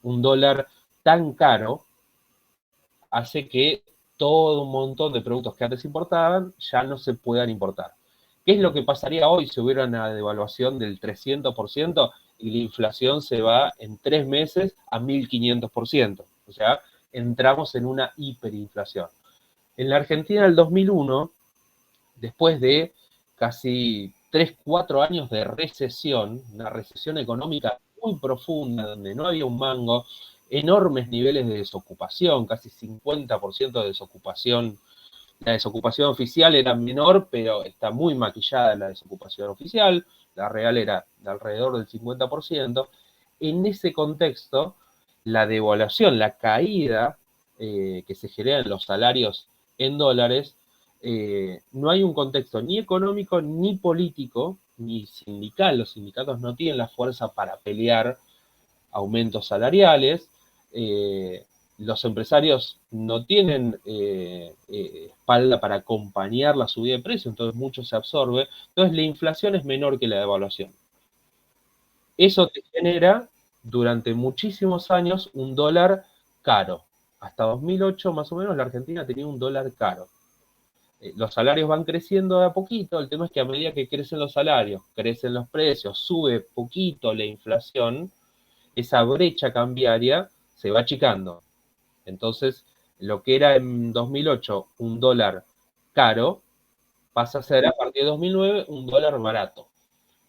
Un dólar tan caro hace que todo un montón de productos que antes importaban ya no se puedan importar. ¿Qué es lo que pasaría hoy si hubiera una devaluación del 300% y la inflación se va en 3 meses a 1500%? O sea, entramos en una hiperinflación. En la Argentina del 2001, después de casi 3-4 años de recesión, una recesión económica muy profunda, donde no había un mango, enormes niveles de desocupación, casi 50% de desocupación. La desocupación oficial era menor, pero está muy maquillada la desocupación oficial, la real era de alrededor del 50%. En ese contexto, la devaluación, la caída que se genera en los salarios en dólares, no hay un contexto ni económico, ni político, ni sindical. Los sindicatos no tienen la fuerza para pelear aumentos salariales. Los empresarios no tienen espalda para acompañar la subida de precios, entonces mucho se absorbe. Entonces la inflación es menor que la devaluación. Eso te genera durante muchísimos años un dólar caro. Hasta 2008 más o menos la Argentina tenía un dólar caro. Los salarios van creciendo de a poquito, el tema es que a medida que crecen los salarios, crecen los precios, sube poquito la inflación, esa brecha cambiaria se va achicando. Entonces, lo que era en 2008 un dólar caro, pasa a ser a partir de 2009 un dólar barato.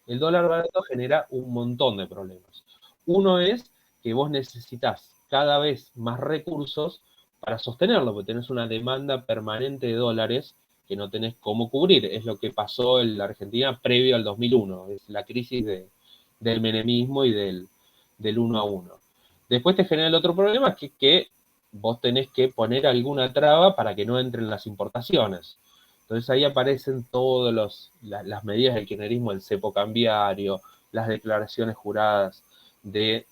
El dólar barato genera un montón de problemas. Uno es que vos necesitas cada vez más recursos para sostenerlo, porque tenés una demanda permanente de dólares que no tenés cómo cubrir. Es lo que pasó en la Argentina previo al 2001, es la crisis del menemismo y del 1 a 1. Después te genera el otro problema, que vos tenés que poner alguna traba para que no entren las importaciones. Entonces ahí aparecen todas las medidas del kirchnerismo, el cepo cambiario, las declaraciones juradas de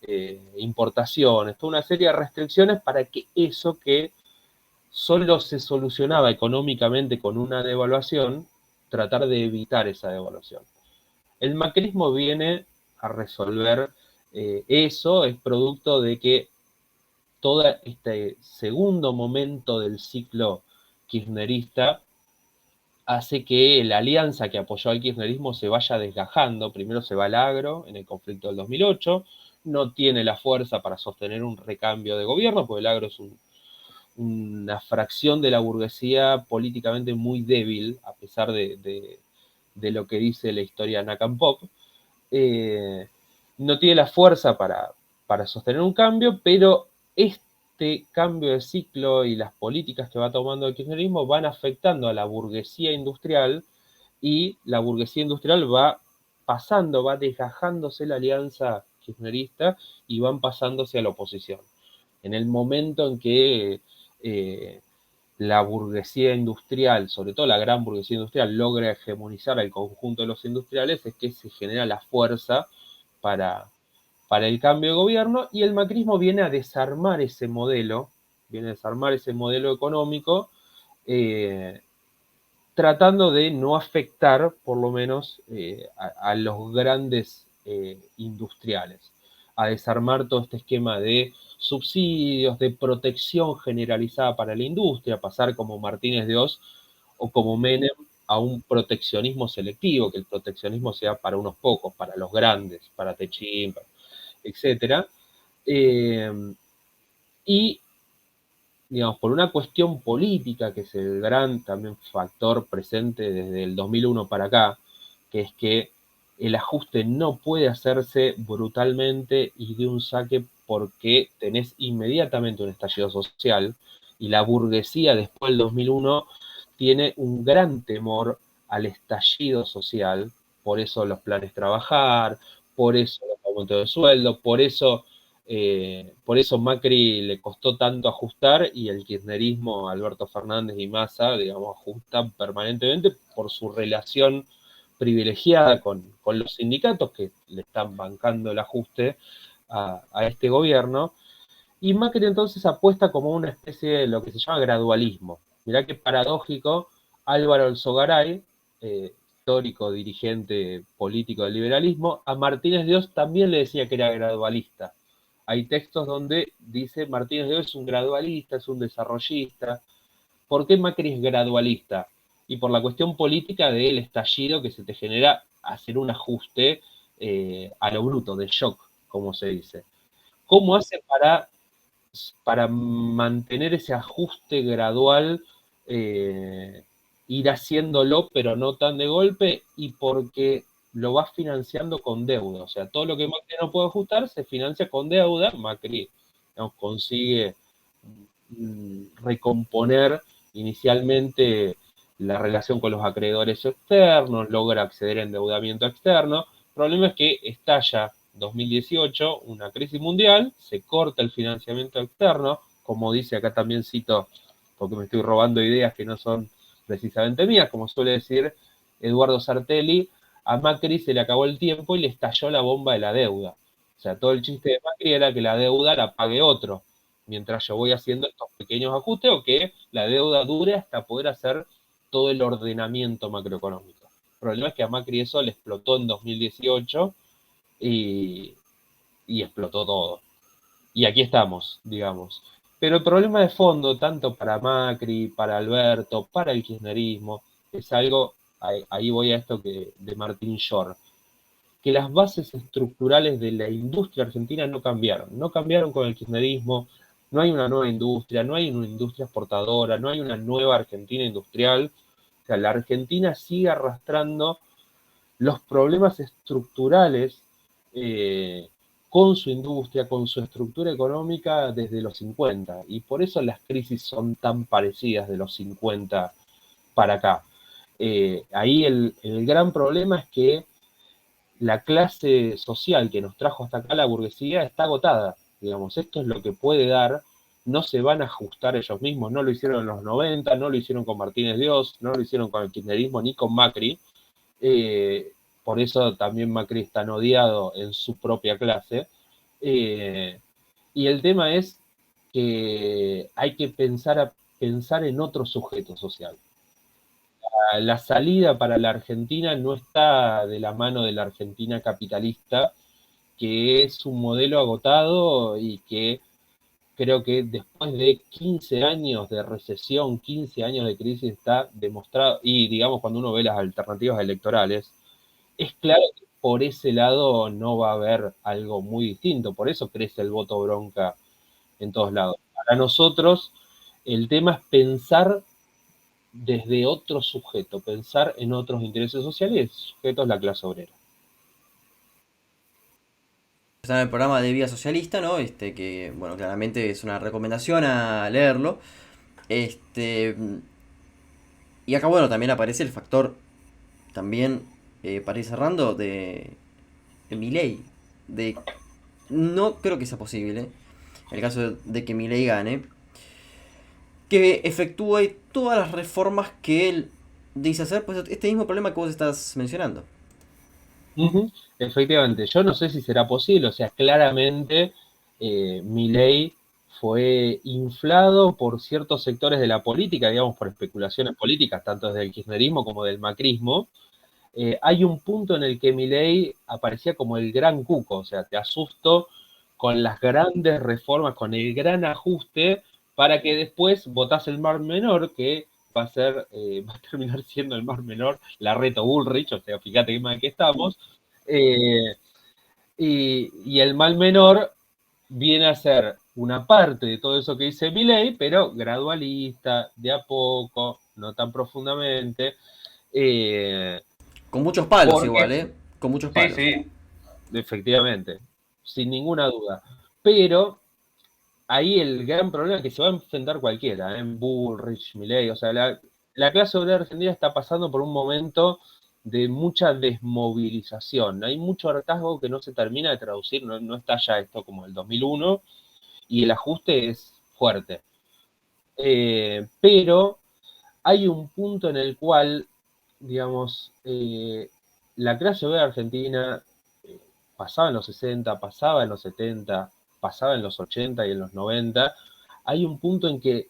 importaciones, toda una serie de restricciones para que eso que solo se solucionaba económicamente con una devaluación, tratar de evitar esa devaluación. El macrismo viene a resolver eso, es producto de que todo este segundo momento del ciclo kirchnerista hace que la alianza que apoyó al kirchnerismo se vaya desgajando. Primero se va al agro en el conflicto del 2008, no tiene la fuerza para sostener un recambio de gobierno, porque el agro es una fracción de la burguesía políticamente muy débil, a pesar de lo que dice la historia Nakampop. No tiene la fuerza para sostener un cambio, pero este cambio de ciclo y las políticas que va tomando el kirchnerismo van afectando a la burguesía industrial, y la burguesía industrial va pasando, va desgajándose la alianza kirchnerista y van pasándose a la oposición. En el momento en que la burguesía industrial, sobre todo la gran burguesía industrial, logra hegemonizar al conjunto de los industriales, es que se genera la fuerza para, para el cambio de gobierno, y el macrismo viene a desarmar ese modelo, económico, eh, tratando de no afectar, por lo menos, a los grandes industriales, a desarmar todo este esquema de subsidios, de protección generalizada para la industria, pasar como Martínez de Oz o como Menem a un proteccionismo selectivo, que el proteccionismo sea para unos pocos, para los grandes, para Techín, etc. Y digamos, por una cuestión política, que es el gran también factor presente desde el 2001 para acá, que es que el ajuste no puede hacerse brutalmente y de un saque, porque tenés inmediatamente un estallido social, y la burguesía después del 2001 tiene un gran temor al estallido social. Por eso los planes trabajar, por eso los aumentos de sueldo, por eso Macri le costó tanto ajustar, y el kirchnerismo, Alberto Fernández y Massa, digamos, ajustan permanentemente por su relación privilegiada con los sindicatos, que le están bancando el ajuste a este gobierno. Y Macri entonces apuesta como una especie de lo que se llama gradualismo. Mirá qué paradójico, Álvaro Alzogaray, histórico dirigente político del liberalismo, a Martínez de Oz también le decía que era gradualista. Hay textos donde dice Martínez de Oz es un gradualista, es un desarrollista. ¿Por qué Macri es gradualista? Y por la cuestión política del estallido que se te genera hacer un ajuste a lo bruto, de shock, como se dice. ¿Cómo hace para mantener ese ajuste gradual, ir haciéndolo, pero no tan de golpe? Y porque lo va financiando con deuda. O sea, todo lo que Macri no puede ajustar se financia con deuda. Macri, digamos, consigue recomponer inicialmente la relación con los acreedores externos, logra acceder a endeudamiento externo. El problema es que estalla 2018 una crisis mundial, se corta el financiamiento externo, como dice acá, también cito, porque me estoy robando ideas que no son precisamente mías, como suele decir Eduardo Sartelli, a Macri se le acabó el tiempo y le estalló la bomba de la deuda. O sea, todo el chiste de Macri era que la deuda la pague otro, mientras yo voy haciendo estos pequeños ajustes o que la deuda dure hasta poder hacer todo el ordenamiento macroeconómico. El problema es que a Macri eso le explotó en 2018 y explotó todo. Y aquí estamos, digamos. Pero el problema de fondo, tanto para Macri, para Alberto, para el kirchnerismo, es algo, ahí voy a esto de Martín Shore, que las bases estructurales de la industria argentina no cambiaron con el kirchnerismo, no hay una nueva industria, no hay una industria exportadora, no hay una nueva Argentina industrial, o sea, la Argentina sigue arrastrando los problemas estructurales con su industria, con su estructura económica desde los 50, y por eso las crisis son tan parecidas de los 50 para acá. Ahí el gran problema es que la clase social que nos trajo hasta acá, la burguesía, está agotada. Digamos, esto es lo que puede dar, no se van a ajustar ellos mismos, no lo hicieron en los 90, no lo hicieron con Martínez Dios, no lo hicieron con el kirchnerismo ni con Macri. Por eso también Macri es tan odiado en su propia clase. Y el tema es que hay que pensar en otro sujeto social. La salida para la Argentina no está de la mano de la Argentina capitalista, que es un modelo agotado y que creo que después de 15 años de recesión, 15 años de crisis, está demostrado, y digamos cuando uno ve las alternativas electorales, es claro que por ese lado no va a haber algo muy distinto, por eso crece el voto bronca en todos lados. Para nosotros el tema es pensar desde otro sujeto, pensar en otros intereses sociales, y el sujeto es la clase obrera. Está en el programa de Vía Socialista, ¿no? Que, bueno, claramente es una recomendación a leerlo. Este, y acá, bueno, también aparece el factor, también, para ir cerrando, de Milei. De, no creo que sea posible, en el caso de que Milei gane, que efectúe todas las reformas que él dice hacer, pues este mismo problema que vos estás mencionando. Efectivamente, yo no sé si será posible, o sea, claramente Milei fue inflado por ciertos sectores de la política, digamos, por especulaciones políticas, tanto desde el kirchnerismo como del macrismo. Hay un punto en el que Milei aparecía como el gran cuco, o sea, te asusto con las grandes reformas, con el gran ajuste, para que después votás el Mar Menor, que va a terminar siendo el Mar Menor, la Reto Bullrich, o sea, fíjate qué mal que estamos. Eh, y el mal menor viene a ser una parte de todo eso que dice Milei, pero gradualista, de a poco, no tan profundamente. Con muchos palos Porque, igual, ¿eh? Con muchos sí, palos. sí, efectivamente, sin ninguna duda. Pero ahí el gran problema es que se va a enfrentar cualquiera, en Bullrich, Milei, o sea, la clase obrera argentina está pasando por un momento de mucha desmovilización. Hay mucho hartazgo que no se termina de traducir, no está ya esto como el 2001, y el ajuste es fuerte. Pero hay un punto en el cual, digamos, la clase obrera argentina pasaba en los 60, pasaba en los 70, pasaba en los 80 y en los 90, hay un punto en que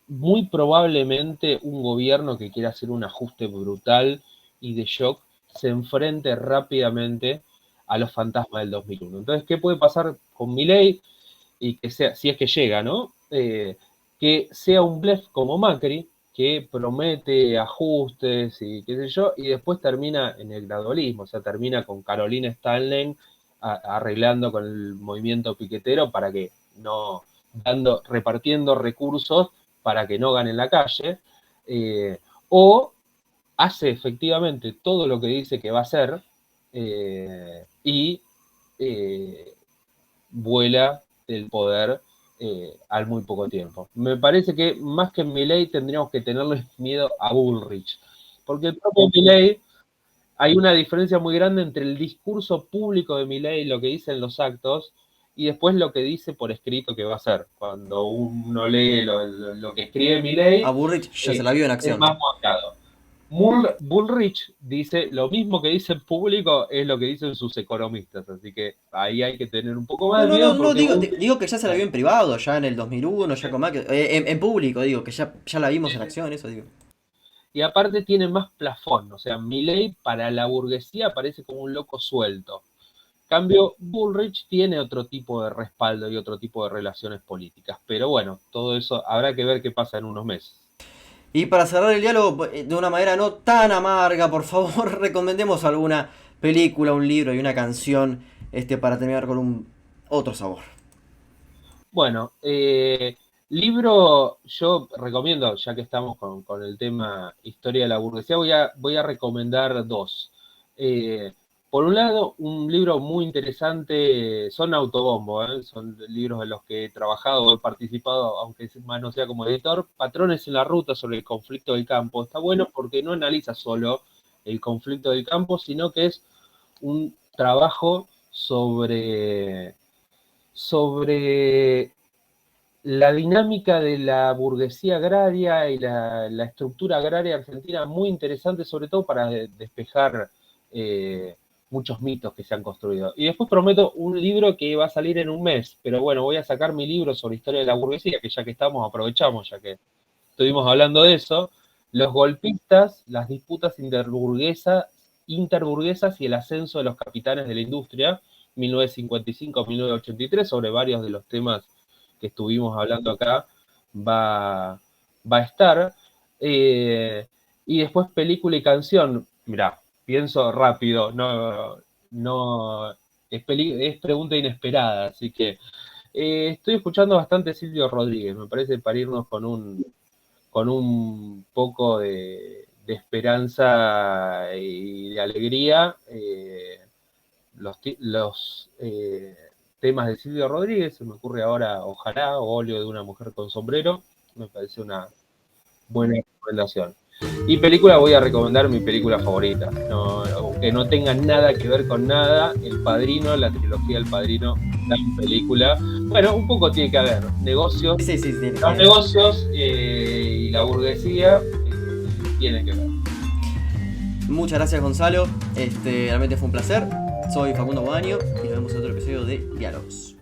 muy probablemente un gobierno que quiera hacer un ajuste brutal y de shock se enfrente rápidamente a los fantasmas del 2001. Entonces, ¿qué puede pasar con Milei? Y que sea, si es que llega, ¿no? Que sea un blef como Macri, que promete ajustes y qué sé yo, y después termina en el gradualismo, o sea, termina con Carolina Stanley arreglando con el movimiento piquetero para que no, repartiendo recursos para que no gane en la calle, o hace efectivamente todo lo que dice que va a hacer y vuela el poder al muy poco tiempo. Me parece que más que en Milei tendríamos que tenerle miedo a Bullrich, porque el propio Milei hay una diferencia muy grande entre el discurso público de Milei, lo que dice en los actos, y después lo que dice por escrito que va a hacer. Cuando uno lee lo que escribe Milei, A Bullrich ya se la vio en es acción. más marcado. Bullrich dice lo mismo que dice en público, es lo que dicen sus economistas, así que ahí hay que tener un poco más de cuidado porque Digo que ya se la vio en privado, ya en el 2001, ya con Macri, en público, digo, que ya la vimos en acción, eso digo. y aparte tiene más plafón, o sea, Milei para la burguesía parece como un loco suelto. Cambio, Bullrich tiene otro tipo de respaldo y otro tipo de relaciones políticas, pero bueno, todo eso habrá que ver qué pasa en unos meses. Y para cerrar el diálogo de una manera no tan amarga, por favor, recomendemos alguna película, un libro y una canción para terminar con un otro sabor. Bueno, libro yo recomiendo, ya que estamos con el tema historia de la burguesía, voy a recomendar dos. Eh, por un lado, un libro muy interesante, son autobombo, son libros en los que he trabajado, he participado, aunque más no sea como editor, Patrones en la Ruta sobre el conflicto del campo. Está bueno porque no analiza solo el conflicto del campo, sino que es un trabajo sobre la dinámica de la burguesía agraria y la estructura agraria argentina, muy interesante, sobre todo para despejar muchos mitos que se han construido. Y después prometo un libro que va a salir en un mes, pero bueno, voy a sacar mi libro sobre historia de la burguesía, que ya que estamos, aprovechamos, ya que estuvimos hablando de eso, los golpistas, las disputas interburguesas y el ascenso de los capitanes de la industria, 1955-1983, sobre varios de los temas que estuvimos hablando acá, va a estar. Y después película y canción, mirá, pienso rápido, no es pregunta inesperada, así que estoy escuchando bastante Silvio Rodríguez, me parece para irnos con un poco de esperanza y de alegría. Los temas de Silvio Rodríguez, se me ocurre ahora Ojalá o Óleo de una mujer con sombrero, me parece una buena recomendación. Y película, voy a recomendar mi película favorita, aunque no tenga nada que ver con nada, El Padrino, la trilogía del Padrino, gran película. Bueno, un poco tiene que haber negocios, Sí. los negocios y la burguesía tienen que ver. Muchas gracias, Gonzalo. Realmente fue un placer. Soy Facundo Guadaño y nos vemos en otro episodio de Diálogos.